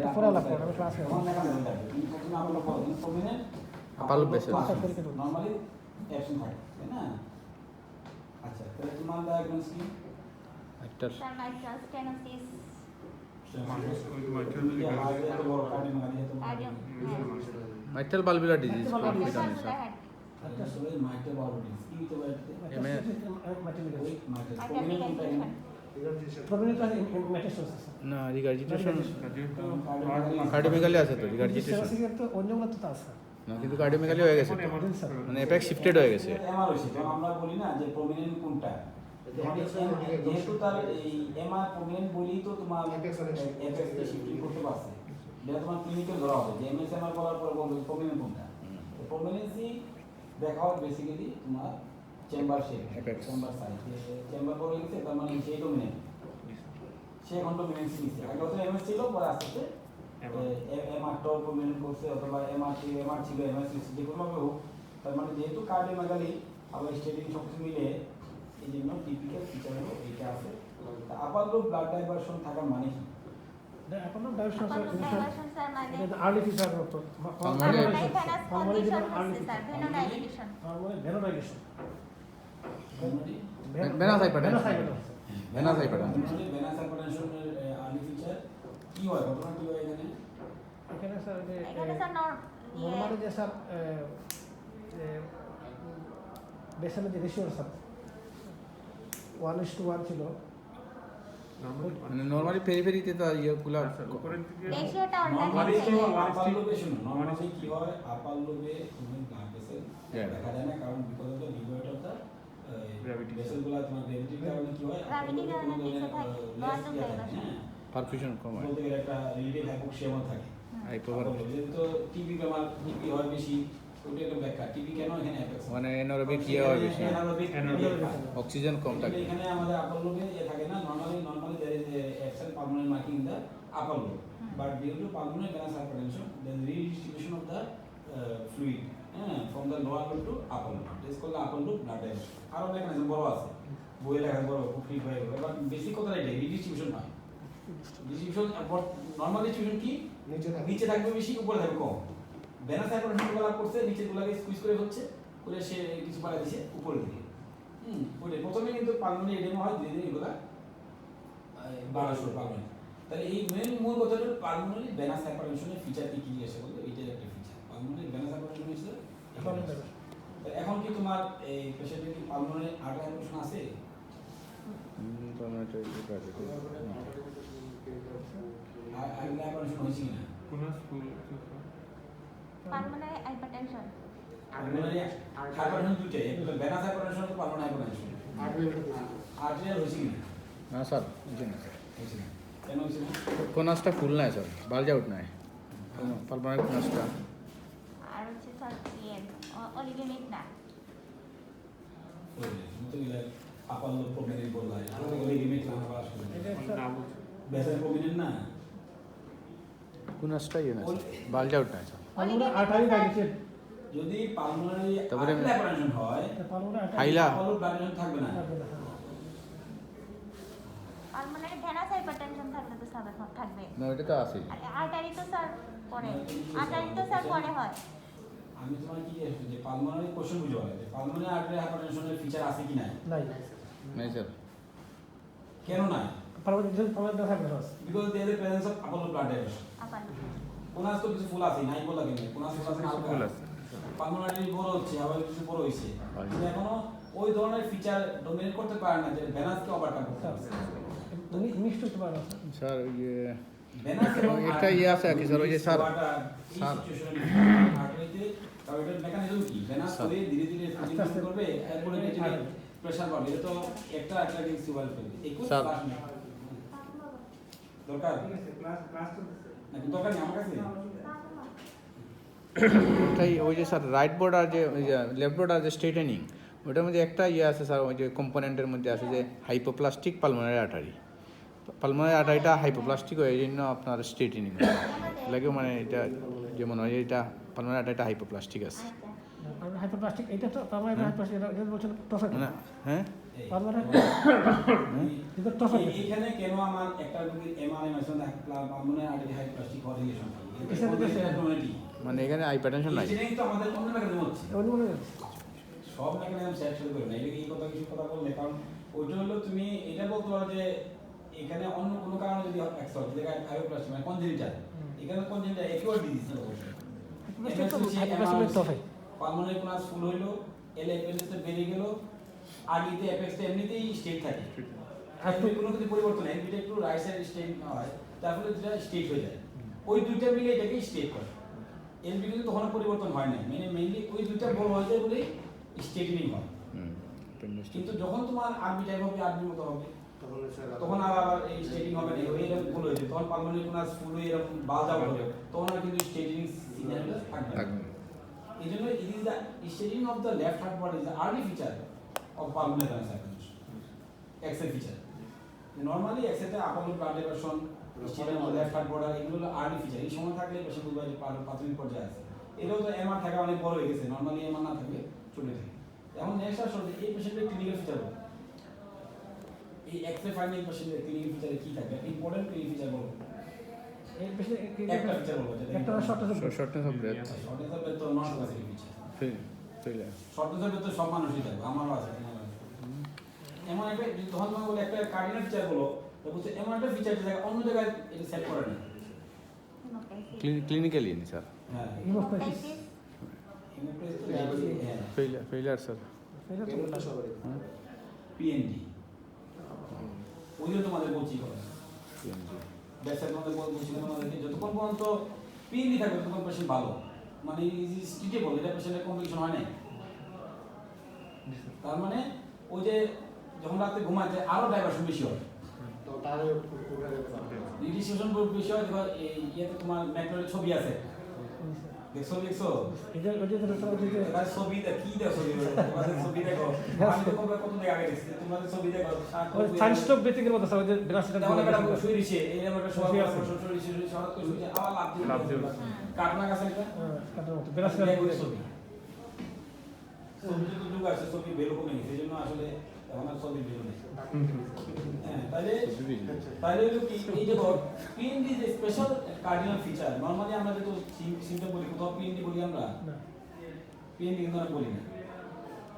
পরে আলাপ করব আমি ক্লাসে তখন দেখা যাবে এটা কিন্তু প্রথমে আপার লোব বলেন problem upper lobe vessel normally absent থাকে তাই না আচ্ছা তাহলে তোমার ডায়াগনোস কি একটা Mitral stenosis, cardio. Mitral valvular disease Valvular heart. না রিগার্জিটেশন Cardiomyopathy. কার্ডিওমেগালি আছে তো রিগার্জিটেশন তো অন্যগুলো তো আছে না কিন্তু কার্ডিওমেগালি হয়ে গেছে তো মানে এপেক্স শিফটেড হয়ে গেছে এমআর হইছে যেমন আমরা বলি না যে প্রমিনেন্ট কোনটা যেহেতু তার এই এমআর প্রমিনেন্ট বলি তো তোমার এফএক্স কে শিফটিং করতে পারছে যেটা তোমার ক্লিনিক্যাল ধরা হবে যে এমএস এমআর করার পরে বলবে প্রমিনেন্ট কোনটা প্রমিনেন্সি দেখা হয় বেসিক্যালি তোমার chamber shape Apex. Chamber size chamber পড়ে গেছে তার মানে সেই ডোমিনেন্ট সে এখন ডোমিনেন্সি নিচ্ছে আগে তো এমএস ছিল পরে আস্তে আস্তে এমআর টপ প্রমিনেন্ট করছে অথবা এমআর ছিল এমএস যে কোনোভাবে হোক তার মানে যেহেতু কার্ডিওমেগালি আবার স্টেডিং সবকিছু মিলে এই জন্য টিপিক্যাল ফিচার হলো এইটা আছে আপার লোব ব্লাড ডাইভারশন থাকার মানে কি এখন diversion Upper loop diversion, sir, মানে এটা আর্লি ফিচার তো Pulmonary- Venous condition হচ্ছে, sir, venodilatation. Venodilation venous hypertension venous hypertension venous হাইপারটেনশনের আর্লি ফিচার কি হয় ঘটনা কি হয় এখানে এখানে স্যার এখানে স্যার নরমালি যে স্যার বেসেলের যে রেশিও স্যার 1:1 ছিল মানে নরমালি পেরিফেরিতে তো ইয়েগুলা উপরের দিকে রেশিওটা নরমালি অর্গানিক তো আপার লোবে শুনো নরমালি কি হয় আপার লোবে তুমি ব্লাড ভেসেল Yeah. দেখা যায় না কারণ because of the divide of the Gravity. ভেসেলগুলো তোমার গ্র্যাভিটির কারণে কি হয় Gravity কারণে নিচে থাকে, blood of diversion. হ্যাঁ পারফিউশন কম হয় বলতে গেলে একটা রিলেটিভ হাইপোক্সিয়া থাকে হাইপোভার যেহেতু টিবি বেমার টিবি হয় বেশি ওইটা একটা ব্যাখ্যা টিবি কেন এখানে অ্যাপেক্স মানে এনারোবিক ইয়ে হয় বেশি, অক্সিজেন কম থাকে। এখানে আমাদের আপার লোবে থাকে না, normally there is a absent pulmonary marking in the upper lobe, but due to pulmonary venous hypertension there is redistribution of the fluid from the lower lobe to upper lobe, this is called upper lobe blood diversion. আরো mechanism বড় আছে, বই লেখা বড় খুব ঠিক হয়ে গেল, বাট বেসিক কথা এটাই, রিডিস্ট্রিবিউশন হয়। ডিস্ট্রিবিউশন নরমাল ডিস্ট্রিবিউশন কি নিচে থাকবে বেশি, উপরে থাকবে কম। ভেনাস হাইপারটেনশন গুলো করছে নিচের গুলাকে স্কুইজ করে হচ্ছে করে সে কিছু পাড়া দিছে উপরের দিকে। ওইটা প্রথমে কিন্তু পালমোনারি এডেমা হয়, ধীরে ধীরে এগুলা বাড়া শুরু পাবে। তাহলে এই মূল কথা হলো পালমোনারি ভেনাস হাইপারটেনশনের ফিচার কি কি জিজ্ঞাসা করবে, এইটার একটা ফিচার। পালমোনারি ভেনাস হাইপারটেনশন হচ্ছে এখন কি তোমার এই পেশেন্টের কি পালমোনারি আর্টারি হাইপারটেনশন আছে? আর্টারি হাইপারটেনশন হয়েছে কিনা? পালমোনারি হাইপারটেনশন পালমোনারি হাইপারটেনশন দুইটাই, একটা ভেনাস হাইপারটেনশন তো পালমোনারি হাইপারটেনশন। আর্টারিয়াল হয়েছে কিনা? না স্যার, হয়েছে না স্যার। হয়েছে না। কেন হয়েছে না? কোনাসটা ফুল নাই স্যার, বালজ আউট নাই পালমোনারি কোনাসটা। আর হচ্ছে স্যার অলিগেমিক না তো গেলে আপার লোক প্রমিনেন্ট বললাম, আর তো গেলে লিমিট না পাস করে বেসার প্রমিনেন্ট না কোনাসটা ইয়ে না বালজ আউট নাই স্যার। পালমোনারি আর্টারি ডাইলেটেড, যদি পালমোনারি তারপরে হাইপারটেনশন হয় পালমোনারি হাইলা আপার লোক ব্লাড প্রেশার থাকবে না। পালমোনারি ভেনাস হাইপারটেনশন থাকলে তো স্যার থাকবে। না ওইটা তো আছে। আর আর্টারি তো স্যার পরে, আর্টারি তো স্যার পরে হয়। আমি তোমার কি আসছে যে পালমোনারি কোশ্চেন বুঝতে পারলে যে পালমোনারি আর্টারি হাইপারটেনশনের ফিচার আছে কি না? নাই নাই স্যার। কেন নাই? পালমোনারি থাকবে না। Because there is presence of upper লোক ব্লাড ডাইভারশন। আপার কোনাস তো কিছু ফুল আছে, নাই বলা কেন? কোনাস ফুল আছে না ফুল আছে। পালমোনারি বড় হচ্ছে, আবার কিছু বড় হইছে, কিন্তু এখনো ওই ধরনের ফিচার ডমিনেট করতে পারে না যে ভেনাসকে ওভারকাম করতে পারছে। মিক্সড হতে পারে না স্যার ইয়ে ভেনাস এবং একটা ইয়ে আছে কি স্যার, ওই যে স্যার স্যার আর্টারিতে তার এটা মেকানিজম কি? ভেনাস করে ধীরে ধীরে স্টিমুলেট করবে, এরপরে নিচে প্রেসার বাড়বে, এটা তো একটা অ্যাট্রাক্টিভ সিভাল ফেলবে। একটু স্যার। ক্লাস নেই দরকার নাকি দরকার নেই আমার কাছে। ওটাই ওই যে স্যার রাইট বর্ডার যে লেফট বর্ডার যে স্ট্রেটেনিং, ওটার মধ্যে একটা ইয়ে আছে স্যার, ওই যে কম্পোনেন্টের মধ্যে আছে যে হাইপোপ্লাস্টিক পালমোনারি আর্টারি। পালমোনারি আর্টারিটা হাইপোপ্লাস্টিক হয়, এই জন্য আপনার স্ট্রেটেনিং লাগে, মানে এটা যেমন হয় এটা পালমোনারি আর্টারিটা হাইপোপ্লাস্টিক আছে। হাইপারপ্লাস্টিক, এটা তো পালমোনারি হাইপারপ্লাস্টিক, এটা বলছেন টফে মানে হ্যাঁ পালমোনারি এটা তো টফে এইখানে কেন আমার একটা রোগীর MRI machine pulmonary artery hypoplastic হওয়ার রিলেশন কি? মানে এখানে হাইপারটেনশন নাই। এই তো আমাদের অন্য মেকানিজম হচ্ছে, অনুমানে সব মেকানিজম শেয়ার শুরু করে না। এটা এই কথা কিছু কথা বললে, কারণ ওইটা হলো তুমি এটা বলতে পারো যে এখানে অন্য কোনো কারণে যদি এক্সট্রা জায়গায় হাইপোপ্লাস্টিক মানে কনজেনিটাল, এখানে কনজেনিটাল একিউর ডিজিজ না অবশ্যই। টফে পালমোনারি কোনাস ফুল হইলো, এল অ্যাপেন্ডিক্সটা বেরিয়ে গেল, আর্টারিতে অ্যাপেক্সটা এমনিতেই স্টেট থাকে, আর কোনো কিছু পরিবর্তন হয়, এটা একটু রাইট সাইড স্টেট হয়, তারপরে যেটা স্টেট হয়ে যায়, ওই দুইটা মিলে এটাকে স্টেট করে। এর বিরুদ্ধে তখন পরিবর্তন হয় না, মানে মেইনলি ওই দুইটা বড় হয়ে যায় বলেই স্টেটিং হয়। কিন্তু যখন তোমার আরবি টাইপ হবে, আরবির মতো হবে, তখন আর আবার এই স্টেটিং হবে না, ওই এরকম ভুল হয়েছে, তখন পালমোনারি কোনাস ফুল হয়ে এরকম বাল যাবে, তখন আর কিন্তু স্টেটিং সিগন্যালটা থাকবে না। এই জন্য it is the stating of the left heart body is the early feature of pulmonary venous hypertension, এক্সে ফিচার। নরমালি এক্সেতে upper lobe blood diversion, stating of left heart border, এগুলো হলো আর্লি ফিচার। এই সময় থাকলে বেশি বুঝবা যে প্রাথমিক পর্যায়ে আছে। এটাও তো এমআর থাকা অনেক বড় হয়ে গেছে, নরমালি এমআর না থাকলে ছোট থাকে। এখন নেক্সট আসলে এই পেশেন্টের ক্লিনিক্যাল ফিচার বলো, এই এক্সরে ফাইন্ডিং পেশেন্টের ক্লিনিক্যাল ফিচারে কি থাকে, ইম্পর্টেন্ট ক্লিনিক্যাল ফিচার বলো, একটা ফিচার বলো যেটা একটা shortage shortness of breath, shortage of breath তো non specific feature. Failure shortage of breath তো সব মানুষই থাকবে, আমারও আছে, তোমারও আছে। এমন একটা যখন তোমাকে বলে একটা কার্ডিনাল ফিচার বলো, তো বলছে এমন একটা ফিচার যে অন্য জায়গায় এটা সেট করে না। ক্লিনিক্যালি নি স্যার, হ্যাঁ হিমোপ্যাথিস ফেইলার স্যার, পিএনডি ওইগুলো তোমাদের বলছি কথা, ব্যবসা তোমাদের বলছি তোমাদেরকে, যতক্ষণ পর্যন্ত পিএনডি থাকবে ততক্ষণ পেশেন্ট ভালো, মানে স্ট্রিটেবল, এটা পেশেন্টের কমপ্লিকেশন হয় না। তার মানে ওই যে যখন রাতে ঘুমাতে আরো ডাইভারশন বেশি হয়, রিডিস্ট্রিবিউশন বেশি হয়। দেখো এই ইয়েতে তোমার ম্যাকরোর ছবি আছে, দেখছো এটা স্যার এবার ছবি কি দেখো তোমাদের ছবি দেখো আমি তো কত দিন আগে দেখছি তোমাদের ছবি দেখো সায়েন্স টপ বেসিকের মতো স্যার ওই যে ব্রাশটা তেমন একটা শুয়ে দিছে এই আমরা সবাই শুয়ে শরৎ করে শুয়ে আবার লাভ দিয়ে কাটনা কাছে এটা কাটার মতো ব্রাশটা ছবি ছবি তো যুগ আছে ছবি বের কমে গেছে সেজন্য আসলে এখন আর ছবি বের নেই হ্যাঁ তাইলে হলো কি এই যে পিএনডি যে স্পেশাল কার্ডিনাল ফিচার নরমালি আমরা যেটা সিম্পল বলি কোথাও পিএনডি বলি আমরা পিএনডি কিন্তু আমরা বলি না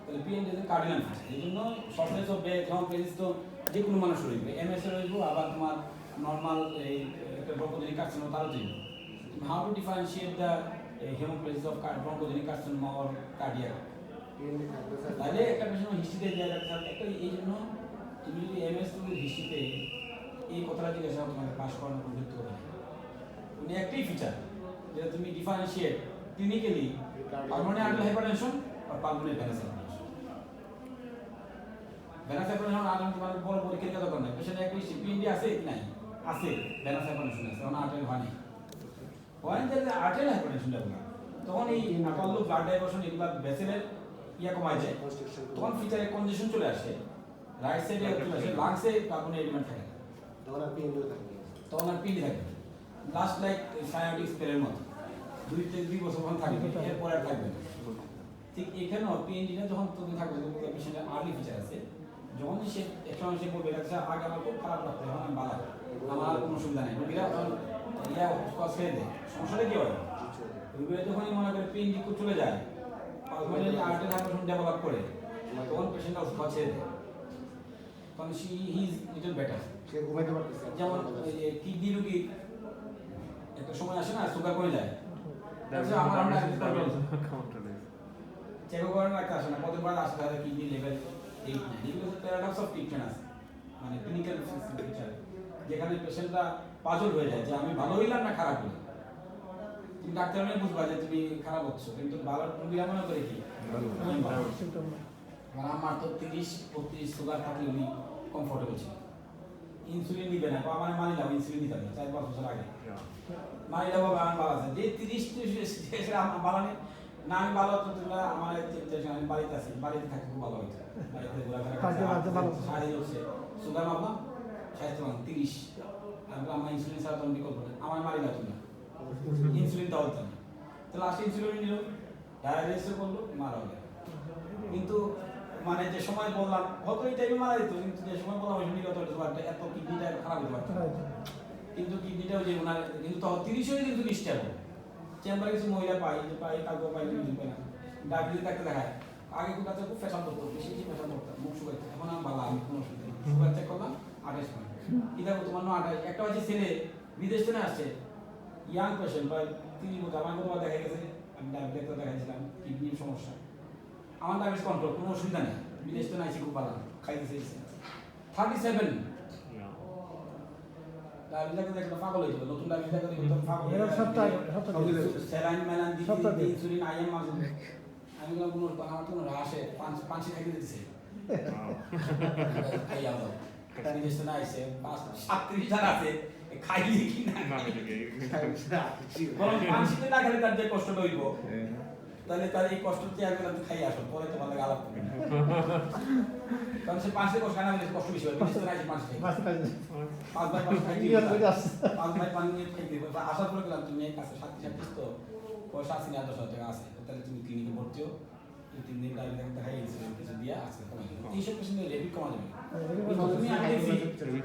তাহলে পিএনডি এর কার্ডিনাল ফিচার এই জন্য সফটওয়্যার অফ ব্যাকগ্রাউন্ড পেজ তো যে কোনো মানুষ রইবে এমএস এর রইব আবার তোমার নরমাল এই একটা ব্রঙ্কোজেনিক কার্সিনোমা তারও রইব how to differentiate the haemoptysis of bronchogenic carcinoma or cardiac তাহলে একটা পেশেন্ট হিস্ট্রিতে যায় একটা এই জন্য তুমি যদি এমএস তুমি হিস্ট্রিতে এই কথাটা জিজ্ঞাসা করো তোমাকে পাস করানোর প্রযুক্ত হবে মানে একটাই ফিচার যেটা তুমি differentiate clinically pulmonary arterial hypertension আর pulmonary venous hypertension venous hypertension আর তোমার বড় পরীক্ষা দরকার নাই পেশেন্ট একটা সিপিএনডি আছে নাই আছে ভেনাস হাইপারটেনশন আছে কারণ আর্টারিয়াল হয়নি পয়েন্ট যে আর্টারিয়াল হাইপারটেনশন ডেভেলপ তখন এই নাকাল্লু ব্লাড ডাইভারশন এগুলা ভেসেলের ইয়া কমায় যায় তখন ফিচারে কনজেশন চলে আসে রাইট সাইডে চলে আসে লাংসে কার্বনের এলিমেন্ট থাকে তখন আর পিএনডি থাকে তখন আর পিন্ডি থাকে লাস্ট লাইক সায়োটিক স্পেলের মতো 2 বছর পর্যন্ত থাকবে এরপর আর থাকবে না ঠিক এখানেও পিএনডিটা যখন তুমি থাকবে তখন পেশেন্টের আর্লি ফিচার আছে যখন সে একসময় সে বলবে এটা আগে আমার খুব খারাপ লাগতো এখন আমি ভালো আমার আর কোনো সুবিধা নেই রোগীরা তখন ইয়া কস খেয়ে দেয় সমস্যাটা কি হয় রোগীরা যখনই মনে করে পিএনডি চলে যায় পালমোনারি আর্টারি হাইপারটেনশন ডেভেলপ করে তখন পেশেন্টটা ওষুধ ছেড়ে দেয় তখন হি ইজ লিটল বেটার সে ঘুমাইতে পারতেছে যেমন কিডনি রোগী একটা সময় আসে না সুগার কমে যায় আমার আমরা চেক করার একটা আসে না কতবার আসতে হয় কিডনি লেভেল 8 9 এগুলো হচ্ছে প্যারাডক্স অফ ট্রিটমেন্ট আছে মানে ক্লিনিক্যাল ফিচার যেখানে পেশেন্টরা পাজল হয়ে যায় যে আমি ভালো হইলাম না খারাপ হইলাম তুমি ডাক্তার মানে বুঝবা যে তুমি খারাপ হচ্ছ কিন্তু ভালো রোগী মনে করে কি আমার তো 30-32 সুগার থাকলে উনি কমফোর্টেবল ছিল ইনসুলিন নিবে না আমার মানিলাম ইনসুলিন নিতে হবে 4-5 বছর আগে মানিলাম বাবা আমার ভালো আছে যে 30 আমার ভালো নেই না আমি ভালো তো তোমরা আমার আমি বাড়িতে আছি বাড়িতে থাকতে খুব ভালো হইতো বাড়িতে ঘোরাফেরা শাড়ি হচ্ছে সুগার মাপলাম স্বাস্থ্যবান 30 তারপর আমার ইনসুলিন ছাড়া তো বিকল্প নেই আমার মারিলাম তুমি ইনসুলিন দেওয়া হতো না তো লাস্ট ইনসুলিন নিল ডায়াবেটিস করলো মারা হলো কিন্তু মানে যে সময় বললাম হয়তো এই টাইমে মারা যেত কিন্তু যে সময় বললাম ওই নিগত এত কিডনিটা খারাপ হতে পারত কিন্তু কিডনিটাও যে ওনার কিন্তু তখন 30 কিন্তু স্টেবল চেম্বারে কিছু মহিলা পাই যে পাই কাউকে পাই কিছু পাই না ডায়াবেটিস ডাক্তার দেখায় আগে খুব কাছে খুব ফ্যাশন করতো বেশি ফ্যাশন করতাম মুখ শুকাইতো এখন আমি ভালো আমি কোনো অসুবিধা নেই সুগার চেক করলাম 28 পয়েন্ট কি দেখো তোমার 28 একটা হচ্ছে ছেলে বিদেশ থেকে আসছে ইয়াং পেশেন্ট প্রায় 30 বছর আমার কতবার দেখা গেছে আমি ডায়াবেটিস দেখাইছিলাম কিডনির সমস্যা আমার ডায়াবেটিস কন্ট্রোল কোনো অসুবিধা নেই বিদেশ তো নাইছি খুব ভালো খাইতেছে 37 ডায়াবেটিস দেখলে পাগল হয়ে যাবে নতুন ডায়াবেটিস দেখলে পাগল এর সপ্তাহে স্যালাইন মেলান দিতে ইনসুলিন আইএম মাঝে আমি বললাম কোনো আমার কোনো রাশে পাঁচি খাইতে দিতেছে খাইয়া দাও বিদেশ তো নাইছে 37 জন আছে খাইলি কি না বরং পাঁচিতে না খেলে তার যে কষ্টটা হইব তাহলে তার এই কষ্ট ত্যাগ করে খাই আসো পরে তো ভালো আলাপ করবে না কারণ সে পাঁচে কষ্ট না হলে কষ্ট বেশি হয় বিদেশ তো নাইছে পাঁচটা পাঁচবার পানি নিয়ে খাই দিব আসার পরে গেলাম তুমি কাছে 37 তো পয়সা আছে না 10,000 টাকা আছে তাহলে তুমি ক্লিনিকে ভর্তি হও 3 দিন ডাক্তার দেখাই ইনসুলিন কিছু দিয়া আজকে কমাই দিবে এইসব পেশেন্টের রেভিক কমা যাবে তুমি আমি দেখছি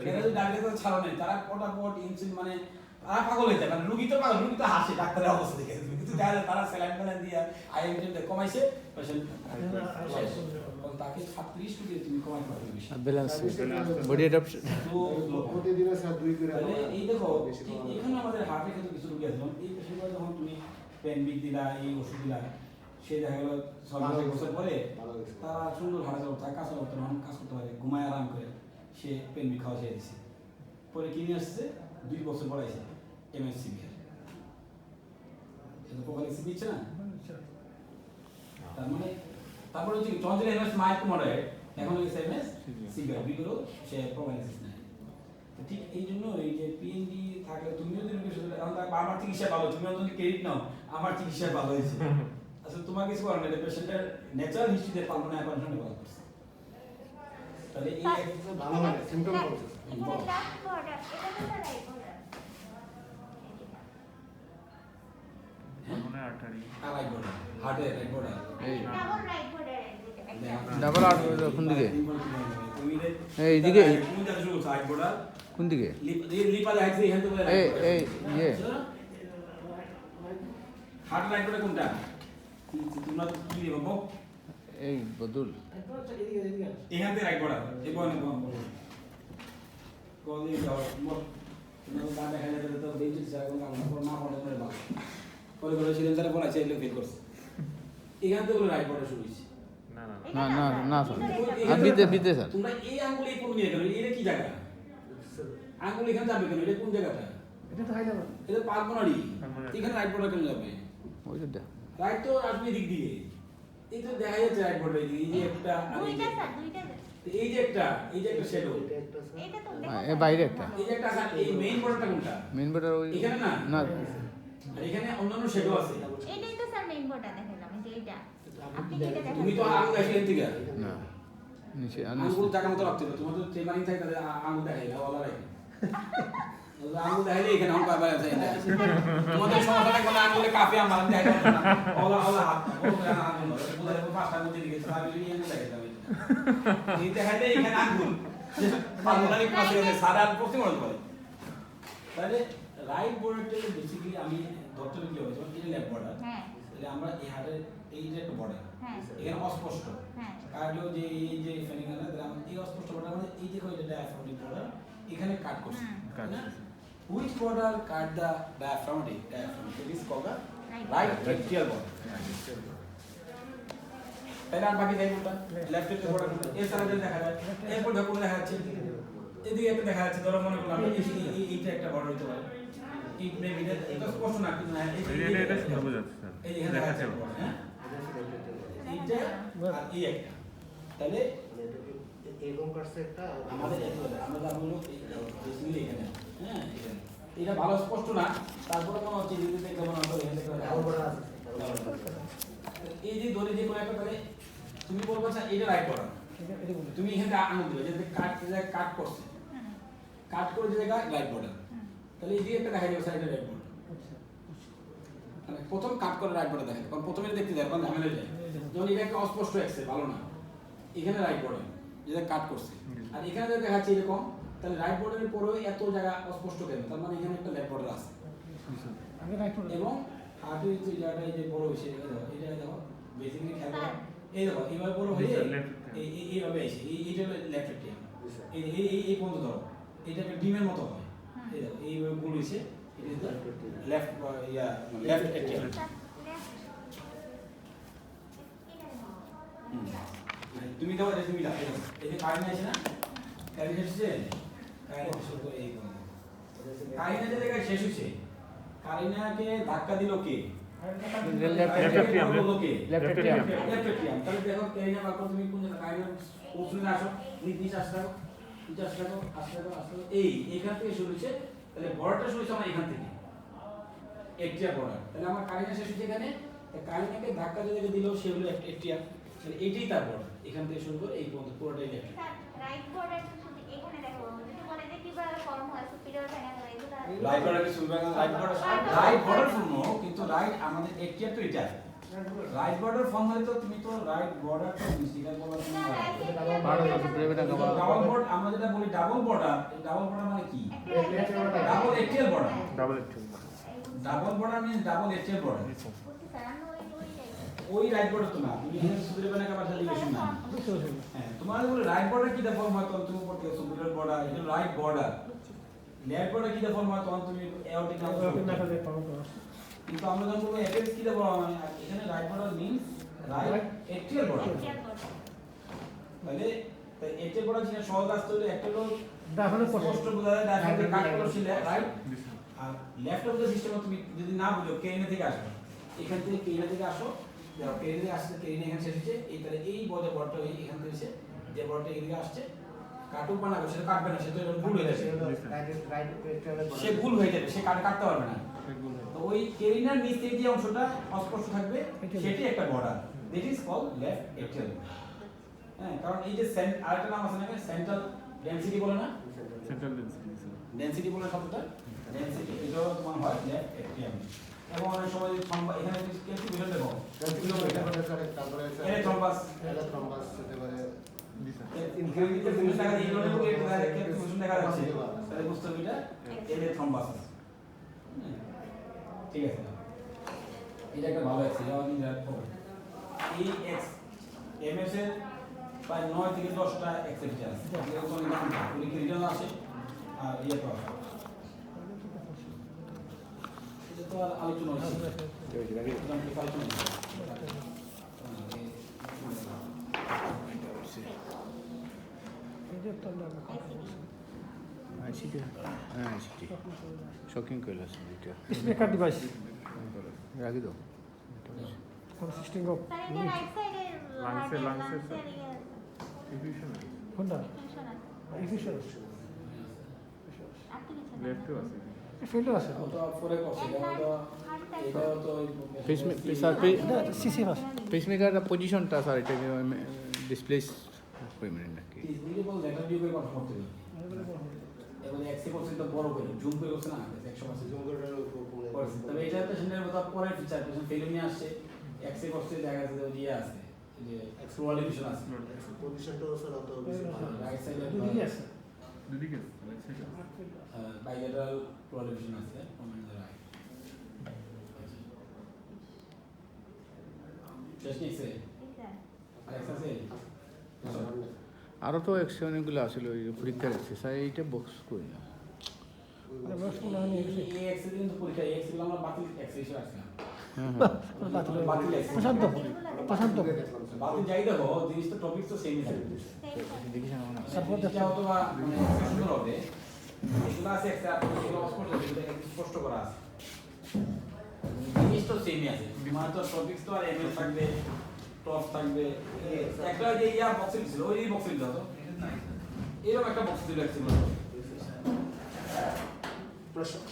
এরা যদি ডাক্তার ছাড়ো নাই তারা পটাপট ইনসুলিন মানে তারা পাগল হয়ে যায় মানে রুগী তো পাগল রুগী তো হাসে ডাক্তারের অবস্থা দেখে কিন্তু তারা স্যালাইন মেলাইন দিয়া আইএমজি কমাইছে পেশেন্ট তাকে 36 টু তুমি কমাই পারবে বেশি ব্যালেন্স বডি অ্যাডাপশন প্রতিদিনে স্যার 2 করে তাহলে এই দেখো এখানে আমাদের হার্টের ক্ষেত্রে কিছু রোগী আছে এই পেশেন্টরা যখন তুমি পেনবিক দিলা এই ওষুধ দিলা সে দেখা গেল 6 বছর পরে তারা সুন্দর হাঁটা চলতে কাজ করতে কাজ করতে পারে ঘুমায় আরাম করে সে পেনবিক খাওয়া ছেড়ে দিছে পরে কিনে আসছে 2 বছর পরে আছে এমএসসি এটা প্রোফাইলিক্স দিচ্ছে না তার মানে তারপরে হচ্ছে জনজের এমএস মাইল্ড মডারেট এখন হচ্ছে এমএস সিভিয়ার বিগুলো সে প্রোফাইলিক্স নেয় তো ঠিক এই জন্য এই যে পিএনডি থাকলে তুমিও যদি এখন আমার চিকিৎসা ভালো তুমিও যদি ক্রেডিট নাও আমার চিকিৎসা ভালো হয়েছে আসলে তোমার কিছু করার নেই পেশেন্টের ন্যাচারাল হিস্ট্রিতে পালমোনারি হাইপারটেনশন ডেভেলপ করছে তাহলে এই ভালো হয় সিম্পটম বলছে এখানে লেফট বর্ডার এটা তো রাইট বর্ডার মনে আর্টারি রাইট বর্ডার হার্টে রাইট বর্ডার এই ডাবল রাইট বর্ডার ডাবল আর্ট কোন দিকে তুমি এইদিকে তুমি যা শুরু রাইট বর্ডার কোন দিকে লিপা লাইছে এখান থেকে এই এই ইয়ে হার্ট রাইট বর্ডার কোনটা তোমরা কি দেব বাবু এই বদুল এখান থেকে রাইট বর্ডার এই বল কলি যাও মোর তোমরা তো দেখা যায় তো বেঞ্চে যাও না না পড়ে ধরে বাবা কলে করে ছিলেন যারা বলা চাইলে ফেল করছে এখান থেকে রাইট বর্ডার শুরু হইছে না না না না না স্যার আর বিতে বিতে স্যার তোমরা এই আঙ্গুলে কোন নিয়ে গেল এটা কি জায়গা আঙ্গুল এখানে যাবে কেন এটা কোন জায়গাটা এটা তো হাই যাবে এটা পালমোনারি এখানে রাইট বর্ডার কেন যাবে ওই তো দেখ রাইট তো আসবে দিক দিয়ে এই তো দেখা যাচ্ছে রাইট বর্ডার এই যে একটা আর এই যে দুইটা স্যার দুইটা এই যে একটা শ্যাডো এটা একটা স্যার এটা তো এ বাইরে একটা এই যে একটা আছে, এই মেইন বর্ডারটা কোনটা মেন বর্ডার ওই এখানে না না আর এখানে অন্যান্য শ্যাডো আছে এটাই তো স্যার মেইন বর্ডার দেখালাম এই যে এটা আপনি যেটা দেখালেন তুমি তো আঙুল দেখাই এর থেকে না নিচে আর আঙুল জায়গা মতো রাখতে হবে তোমার তো চেমারিং থাকে তাহলে আঙুল দেখাই না ওলা রাখি আঙুল দেখাইলে এখানে আঙুল পাবে আছে তোমাদের সমস্যা নাই কোনো আঙুলে কাপে আমার দেখাই না ওলা ওলা হাত ওলা আঙুল বলে পাঁচটা মধ্যে দিকে আমি যদি এনে দেখাই যাবে এই দেখাইলে এখানে আঙুল পালমোনারি পাশে আছে সাদা আর পশ্চিম মনে করে তাহলে রাইট বর্ডারটা বেসিক্যালি আমি ধরতে কি হবে যেমন এটা লেফট বর্ডার হ্যাঁ তাহলে আমরা এই হাতের এই যে একটা বর্ডার হ্যাঁ এখানে অস্পষ্ট হ্যাঁ কার্ডিও যে এই যে ফেনিং আছে তাহলে আমরা এই অস্পষ্ট বর্ডার মানে এই যে এটা ডায়াফ্রামটিক বর্ডার এখানে কাট করছে কাট না করছে। which border cut the diaphragmatic it is called the right atrial border তাহলে আর বাকি যাই কোনটা লেফট এর বর্ডার এই সাইডে দেখা যায় এরপর দেখো দেখা যাচ্ছে এদিকে একটা দেখা যাচ্ছে ধরো মনে করলাম এইটা একটা বর্ডার হতে পারে ইট মে বি এটা স্পষ্ট না কিন্তু না এটা সুন্দর বোঝাচ্ছে স্যার এই এখানে দেখা যাচ্ছে border, হ্যাঁ এইটা আর এই একটা তাহলে মানে এটা এরকম কাটছে একটা আমাদের আমরা যা বলবো বেসিক্যালি এখানে হ্যাঁ এখানে এটা ভালো স্পষ্ট না তারপরে মনে হচ্ছে যদি দেখে মনে হতো এখানে দেখে ডাবল বর্ডার আছে এই যে ধরে যে কোনো একটা তাহলে তুমি বলবো স্যার এটা রাইট করা তুমি এখানে আঙুল দিবে যে কাট করছে কাট করে যে জায়গা রাইট বর্ডার তাহলে এই যে একটা দেখা যাবে সাইডে রাইট বর্ডার মানে প্রথম কাট করে রাইট বর্ডার দেখা কারণ প্রথমে দেখতে যায় কারণ ঝামেলা যায় যখন এটা একটা অস্পষ্ট এক্সে ভালো না এখানে রাইট বর্ডার যেটা কাট করছে আর এখানে যদি দেখাচ্ছে এরকম তাহলে রাইট বর্ডারের পরেও এত জায়গা অস্পষ্ট কেন তার মানে এখানে একটা লেফট বর্ডার আছে আগে রাইট বর্ডার এবং হার্টের যে জায়গাটা এই যে বড় হয়েছে এই জায়গায় দেখো বেসিক্যালি খেয়াল করো এই দেখো এইভাবে বড় হয়ে এইভাবে এসে এইটা লেফট এটিএম এই পর্যন্ত ধরো এটা একটা ডিমের মতো হয় এই দেখো এইভাবে গোল হয়েছে ইট is the left left ATM তুমি দাও এটা তুমি দাও এই যে কারেন্ট আছে না কারেন্ট এসেছে কারেন্ট শুরু করে এই পর্যন্ত কারেন্ট যে জায়গায় শেষ হয়েছে কারিনাকে ধাক্কা দিল কে তাহলে দেখো কারিনা বাক্য তুমি কোন জায়গা কারিনা পৌঁছলে আসো নিচে আসতে থাকো নিচে আসতে থাকো আসতে থাকো আসতে থাকো এই এখান থেকে শুরু হচ্ছে তাহলে বর্ডারটা শুরু হচ্ছে আমার এখান থেকে এটিয়া বর্ডার তাহলে আমার কারিনা শেষ হচ্ছে এখানে কারিনাকে ধাক্কা দিয়ে দিল সে হলো এটিয়া তাহলে এটাই তার বর্ডার এখান থেকে শুরু করে এই পর্যন্ত পুরোটাই লেফট রাইট বর্ডার শুধু এখানে দেখো যদি বলে যে কিভাবে ফর্ম হয় সুপিরিয়র ভেঙে গেল এগুলো রাইট বর্ডার কি শুরু রাইট বর্ডার ফর্ম কিন্তু রাইট আমাদের এটিয়া তো এটা রাইট বর্ডার ফর্ম হলে তো তুমি তো রাইট বর্ডার তো মিস্টেক বলা ডাবল বর্ডার আমরা যেটা বলি ডাবল বর্ডার মানে কি ডাবল এটিএল বর্ডার ডাবল একটু double border means double ATL border ওই রাইট বর্ডার তো না তুমি এখানে সুবিধা বানা কাবার খালি বেশি না হ্যাঁ তোমার বলে রাইট বর্ডার কি ফর্ম হয় তখন তুমি পড়তে সুবিধার বর্ডার এটা রাইট বর্ডার লেফট বর্ডার কি ফর্ম হয় তখন তুমি এওটিক না কিন্তু আমরা যখন বলবো এপিএস কি দেবো এখানে right border means right ATL border তাহলে এটিএল বর্ডার যেটা সহজ আসতে হলে একটা হলো ডাবল স্পষ্ট বোঝা যায় ডায়াফ্রামে কাট করছিল রাইট আর লেফট অফ দ্য সিস্টেম তুমি যদি না বুঝো কেইনে থেকে আসো এখান থেকে কেইনে থেকে আসো দেখো কেইনে থেকে আসছে কেইনে এখানে শেষ হচ্ছে এই তাহলে এই বড় বড়টা এখান থেকে এসে যে বড়টা এদিকে আসছে কাটুক বানাবে সেটা কাটবে না সে তো এরকম ভুল হয়ে যাবে রাইট সে ভুল হয়ে যাবে সে কাটতে পারবে না তো ওই কেরিনার নিচে যে অংশটা অস্পষ্ট থাকবে সেটি একটা border, that is call left atrium. হ্যাঁ, কারণ এই যে আরেকটা নাম আছে না, সেন্ট্রাল ডেনসিটি বলে না, সেন্ট্রাল ডেন্সিটি স্যার। ডেনসিটি বলে শব্দটা, ডেনসিটি এটাও তোমার হয় লেফট এট্রিয়াম। এবং অনেক সময় এখানে ক্যালকুলেশন দেখো, তারপরে এর থ্রম্বাস এটা থ্রম্বাস হতে পারে। ক্যালকুলেশন দেখা যায়, এইগুলো ক্যালকুলেশন দেখা যাচ্ছে, তাহলে বুঝতে হবে এটা এর থ্রম্বাস আছে। ঠিক আছে, এটা একটা ভালো এক্সারসাইজ, আমি রাখবো এই এক্স এমএস এর প্রায় 9 থেকে 10টা এক্সারসাইজ আছে, এরকম নাম কি রিটার্ন আসে আর ইয়ে তো আসে। এটা তো আর আলোচনা হচ্ছে, আলোচনা আইসিটি, হ্যাঁ আইসিটি শকিং কইল আছে এটা স্পিকার ডিভাইস রাখি দাও। কনসিস্টিং অফ স্যার এটা রাইট সাইডে লাংসের স্যার। ইনফিউশন কোনটা ইনফিউশন আছে। ইফিশিয়েন্ট আপনি কিছু না। লেফটও আছে। ফিল্টার আছে ওটা পরে কষ্ট, এটা তো সিসি আছে পেসমেকার পজিশনটা স্যার এটা ডিসপ্লেস পেমেন্ট নাকি ভিজিবল ডেটা ভিউ করে কথা করতে হবে। এবারে 100% তো বড় করে জুম করে বসে না 100% জুম করে করছে, তবে এটা পেশেন্টের মতো পরের ফিচার, পেশেন্ট ফেলিং নিয়ে আসছে 100% দেখা যাচ্ছে যে ইয়ে আছে, যে এক্সপ্লোরেশন আছে, পজিশনটাও স্যার অত বেশি ভালো না। রাইট সাইডে দুদিকে আছে দুদিকে রাইট সাইডে। বাইলেটারাল প্রলিফেশন আছে কমেন্ট দ্বারা শেষ নিছে ঠিক স্যার। আর এক্সারসাইজ আরও তো অনেকগুলো আসলে ওই পরীক্ষার এক্সারসাইজ এইটা বক্স করি না এই এক্সারসাইজ কিন্তু পরীক্ষা এই এক্সারসাইজ আমরা বাতিল এক্সারসাইজ রাখছিলাম, হ্যাঁ বাতিল এক্সারসাইজ প্রশান্ত বাতিল যাই দেখো জিনিস তো টপিক তো সেমই থাকবে, দেখিস না এটা অথবা সুন্দর হবে, এগুলো আছে একটা এগুলো স্পষ্ট আছে, এগুলো স্পষ্ট করা আছে, জিনিস তো সেমই আছে, মানে তো টপিকস তো আর এমএস থাকবে, টপ থাকবে, একটা যে ইয়া বক্স ছিল ওই বক্স ছিল তো এরকম একটা বক্স ছিল ছিল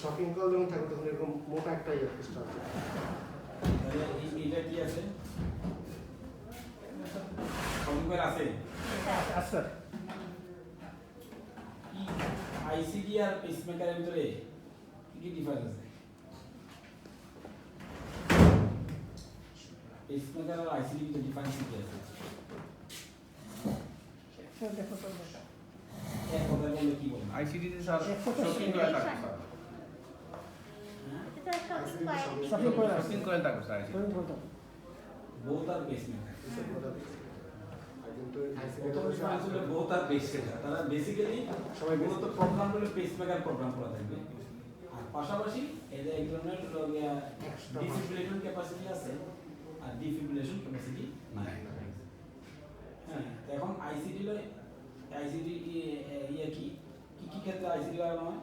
শপিং কল যখন থাকবে তখন এরকম মোটা একটা ইয়ে পিস্টল আছে। এইটা কি আছে কম্পিউটার আছে আচ্ছা কি আইসিডি আর পেসমেকারের ভিতরে কি ডিফারেন্স আছে? পেসমেকার আর আইসিডি ভিতরে ডিফারেন্স কি আছে? এক কথা বললে কি বলবো? আইসিডিতে স্যার শপিং কয়েল থাকে স্যার। এটা শপিং কয়েল। শপিং কয়েল থাকে স্যার both are pacemaker. আর কিন্তু আসলে both are pacemaker. তারা বেসিক্যালি সবাই মূলত প্রোগ্রাম হলো পেসমেকার প্রোগ্রাম করা থাকবে। আর পাশাপাশি এদের এক ধরনের ডিফিব্রিলেশন ক্যাপাসিটি আছে আর ডিফিব্রিলেশন ক্যাপাসিটি নাই। হ্যাঁ, তো এখন আইসিডি লো আইসিডি ইয়ে কি কি ক্ষেত্রে আইসিডি লাগানো হয়?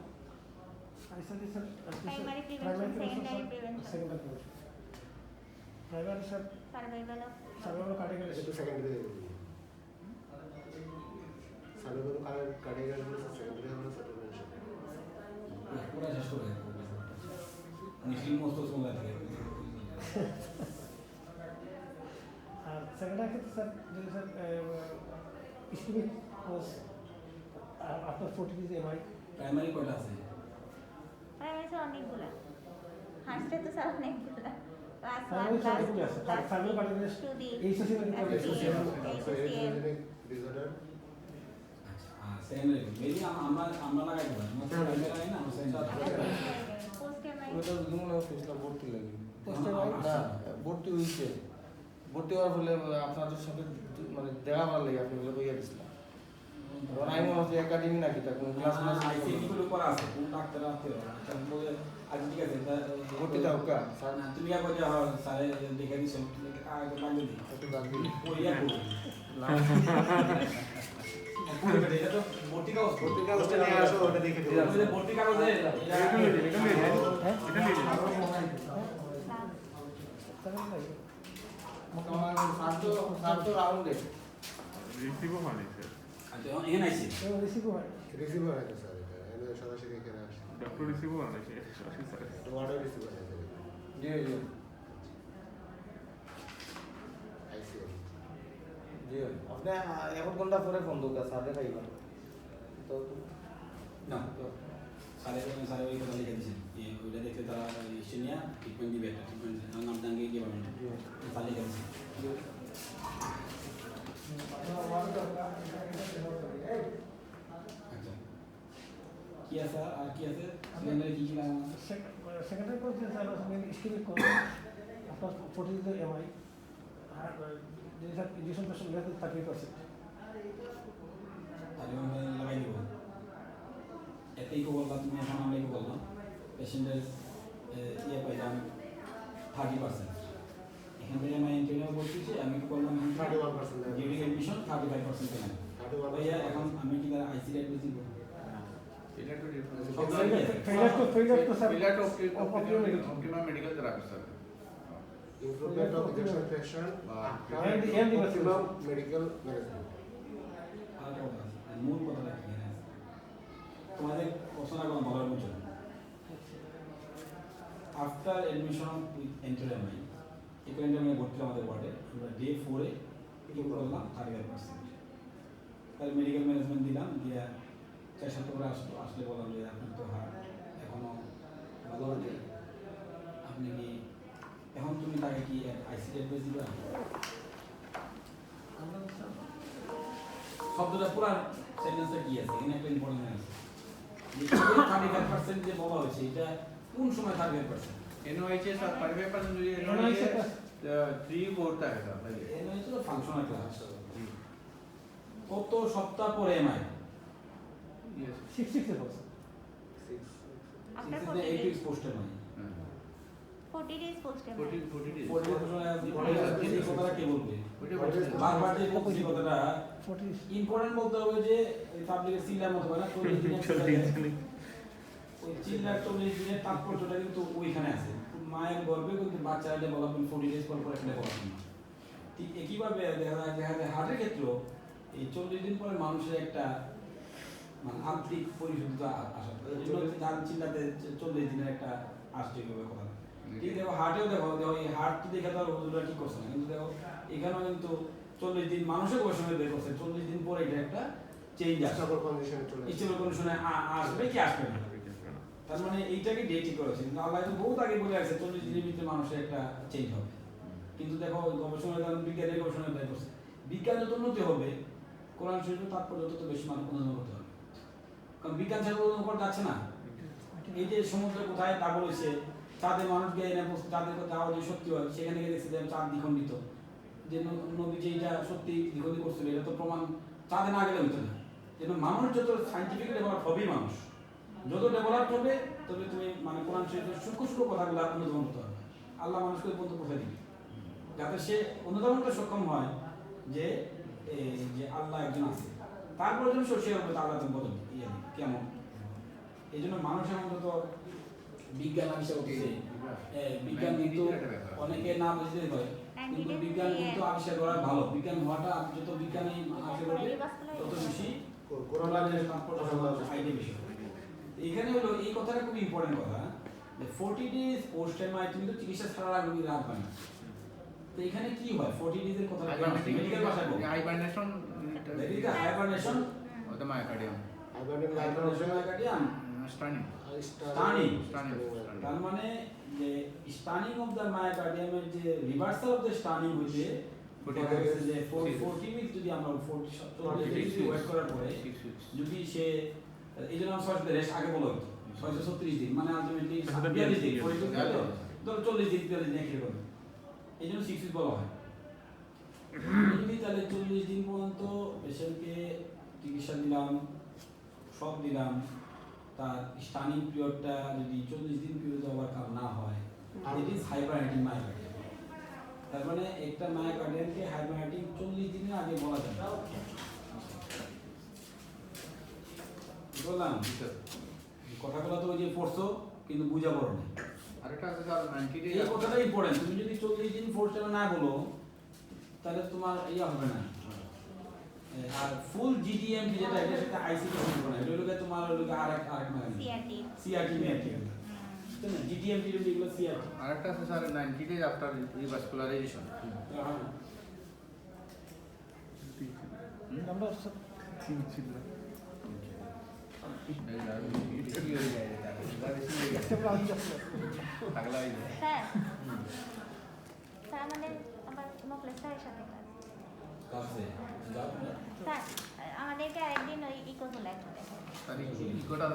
Primary prevention, secondary prevention, primary sir survival of survival cardiac একটু secondary survival cardiac arrest secondary হলো সার্ভাইভেশন। পুরা শেষ করে দেবো। নিশ্চিত মস্ত সময় লাগে। আর সেকেন্ডারি ক্ষেত্রে স্যার যদি sir ischaemic course after 40 days MI primary কয়টা আছে? প্রাইমারি তো অনেকগুলা, হার্টে তো স্যার অনেকগুলা, ক্লাস 1 প্রাইমারি ক্লাস অনেকগুলো আছে primary cardiac to the HSC disorder আর সেকেন্ডারি মেবি আমরা লাগাই দেব। আমরা প্রাইমারি লাগাই না, আমরা সেকেন্ডারি। পোস্ট এমআই ওটা যদি মনে হচ্ছিল ভর্তি লাগে পোস্টে ভাই না ভর্তি হয়েছে ভর্তি হওয়ার ফলে আপনাদের সাথে মানে দেখা ভালো লাগে আপনি বলে বইয়া দিছিলাম কারণ আমি মনে হচ্ছে একাডেমি নাকি তা কোনো ক্লাস ক্লাস আইসিটি গুলো করা আছে, কোন ডাক্তার আছে? আজ ঠিক আছে, ভর্তি দাও কা স্যার না তুমি আগে যা স্যার দেখে দিছো আগে বাঙ্গি দি একটু দাম দিই ওই ইয়া করো এটা তো ভর্তি কাগজ, ভর্তি কাগজটা নিয়ে আসো, ওটা দেখে দিও। আমাদের ভর্তি কাগজে সার তো রাউন্ডে রিসিভও হয়নি স্যার। আচ্ছা এখানে আইছি রিসিভ হয় রিসিভার আছে স্যার, এটা এনে সরাসরি এখানে আসে। ডক্টর রিসিভ করা না স্যার ওয়ার্ডে রিসিভ করা যাবে জি জি আইসিএম জি আপনি এখন ঘন্টা পরে ফোন দোকা সাথে খাইবেন তো না সারে ওই কথা লিখে দিয়েছেন ওইটা দেখলে তারা এসে নিয়ে ট্রিটমেন্ট দিবে একটা ট্রিটমেন্ট নাম টাঙ্গে গিয়ে পাবেন তাহলে লিখে দিয়েছেন আচ্ছা কি আছে আর কি আছে সিলিন্ডারে কি কি লাগানো আছে সেকেন্ডারি কোর্স স্যার আসলে স্কিমিক কোর্স আপনার 40 এমআই আর যেটা ইনজেকশন পেশেন্ট লেস 30%। তাহলে আমরা লাগাই দিব এতেই কো বললাম তুমি এখন আমরা কি বললাম পেশেন্টের ইয়ে পাইলাম 30%। এখান থেকে আমি ইন্টারভিউ বলতেছি আমি কি বললাম 31% ডিউরিং এডমিশন 35% পেলাম ভাইয়া এখন আমি কি তার আইসি রেট বেশি দিব Failure to failure to sir failure to optimum medical therapy, sir. improvement of injection patient after And the optimum medical management আর কথা আছে মূল কথাটা কি আছে তোমাদের প্রশ্ন এখন বলার বুঝো আফটার এডমিশন উইথ এন্টারএমআই এখানে আমি ভর্তি আমাদের ওয়ার্ডে আমরা ডে 4 এ কি করলাম 35%। তাহলে মেডিকেল ম্যানেজমেন্ট দিলাম দিয়ে 4-7 করে আসলে বললাম যে আপনার তো হার্ট এখনো ভালো আছে আপনি কি এখন তুমি তাকে কি আইসি অ্যাডভাইস দিবা শব্দটা পুরো সেন্টেন্সটা কি আছে এখানে একটা ইম্পর্টেন্ট আছে যে 35% যে বলা হয়েছে এটা কোন সময় 35% NOHS আর 35% যদি NOHS 3-4 থাকে স্যার তাহলে এর হচ্ছে তো ফাংশনাল ক্লাস কত সপ্তাহ পরে MI yes 66%। After 8 40 days. Weeks post MI 40 days post 40 days এই কথাটা কে বলবে ওইটা বলছেন বারবার যে বলছি কথাটা 40 ইম্পর্টেন্ট বলতে হবে যে পাবলিকের সিলার মতো হয় না 40 দিনের ওই চিল্লার 40 দিনের তাৎপর্যটা কিন্তু ওইখানে আছে মায়ের গর্ভে কিন্তু বাচ্চারা ডেভেলপমেন্ট 40 ডেজ পর একটা ডেভেলপমেন্ট ঠিক একইভাবে দেখা যায় হার্টের ক্ষেত্রেও এই 40 দিন পরে মানুষের একটা মানে আত্মিক পরিশুদ্ধতা আসা এই জন্য যার চিল্লাতে 40 দিনের একটা আসছে কথা ঠিক দেখো হার্টেও দেখো এই হার্ট তো দেখে তো আর ওগুলো ঠিক করছে না কিন্তু দেখো এখানেও কিন্তু 40 দিন মানুষের গবেষণায় বের করছে 40 দিন পরে এটা একটা চেঞ্জ আসে স্টেবল কন্ডিশনে চলে স্টেবল কন্ডিশনে আসবে কি আসবে না তার মানে এইটাকে ডেটই করেছে কিন্তু আল্লাহ তো বহুত আগে বলে আছে 40 দিনের ভিতরে মানুষের একটা চেঞ্জ হবে কিন্তু দেখো গবেষণায় কারণ বিজ্ঞানের গবেষণায় বের করছে বিজ্ঞান যত উন্নতি হবে কোরআন শরীফের তাৎপর্য তত বেশি মানুষ অনুধাবন করতে হবে কারণ বিজ্ঞান ছাড়া অনুধাবন করা যাচ্ছে না এই যে সমুদ্র কোথায় দাবল হয়েছে চাঁদে মানুষ গিয়ে এনে বসে চাঁদের কথা যদি সত্যি হয় সেখানে গিয়ে দেখছে যে চাঁদ দ্বিখণ্ডিত যে নবী যে এটা সত্যি দ্বিখণ্ডিত করছিল এটা তো প্রমাণ চাঁদে না গেলে হতো না যেন মানুষ যত সাইন্টিফিক ডেভেলপ হবেই মানুষ যত ডেভেলপ হবে তবে তুমি মানে কোরআন শরীফের সূক্ষ্ম সূক্ষ্ম কথাগুলো অনুধাবন করতে হবে আল্লাহ মানুষকে পর্যন্ত পৌঁছে দিবে যাতে সে অনুধাবন করতে সক্ষম হয় যে যে আল্লাহ একজন আছে তারপরে যখন সে হবে আল্লাহ তুমি বদল ইয়ে কেমন এই জন্য মানুষের অন্তত বিজ্ঞান আবিষ্কার করতেছে বিজ্ঞান কিন্তু অনেকে না বুঝতে হয় কিন্তু বিজ্ঞান কিন্তু আবিষ্কার করা ভালো বিজ্ঞান হওয়াটা যত বিজ্ঞানী আবিষ্কার করবে তত বেশি কোরআনের আইডিয়া বেশি এখানে হলো এই কথাটা খুব ইম্পর্টেন্ট কথা যে 40 ডেজ পোস্ট এমআই তুমি তো চিকিৎসা ছাড়া রোগী রাত হয় না তো এখানে কি হয় 40 ডেজ এর কথা মেডিকেল ভাষায় বলবো hibernation that is the hibernation of the myocardium myocardium stunning তার মানে যে স্টানিং অফ দ্য মায়োকার্ডিয়াম এর যে রিভার্সাল অফ দ্য স্টানিং হইছে যে 40 উইক যদি আমরা 40 ওয়েট করার পরে যদি সে এই জন্য আমরা রেস্ট আগে বলো 636 দিন মানে আলটিমেটলি 42 দিন 40 দিন 40 দিন একই রকম এই জন্য 6 উইক বলা হয় যদি তাহলে 40 দিন পর্যন্ত পেশেন্টকে চিকিৎসা দিলাম সব দিলাম তার স্টানিং পিরিয়ডটা যদি 40 দিন পিরিয়ড ওভারকাম না হয় ইট ইজ হাইবারনেটিং মায়োকার্ডিয়াম তার মানে একটা মায়োকার্ডিয়ামকে হাইবারনেটিং 40 দিনের আগে বলা যায় বললাম কথাগুলো তো ওই যে পড়ছো কিন্তু বুঝা পড়ো না আরেকটা আছে স্যার 90 ডেজ এই কথাটা ইম্পর্টেন্ট তুমি যদি 40 দিন ফোর্স না বলো তাহলে তোমার ইয়া হবে না আর ফুল জিডিএম যেটা এটার সাথে আইসিটি কম্পোনেন্ট এটা হলো তোমার হলো আরেক মানে সিআরটি সিআরটি ম্যাট্রিক তো না জিডিএম এগুলো সিআরটি আরেকটা আছে স্যার 90 ডেজ আফটার রিভাস্কুলারাইজেশন আমরা স্যার স্যার আমাদের আবার মোখলেস স্যারের সাথে কাজ কাছে যাও না স্যার আমাদেরকে আরেকদিন ওই ইকো লাগবে ইকোটা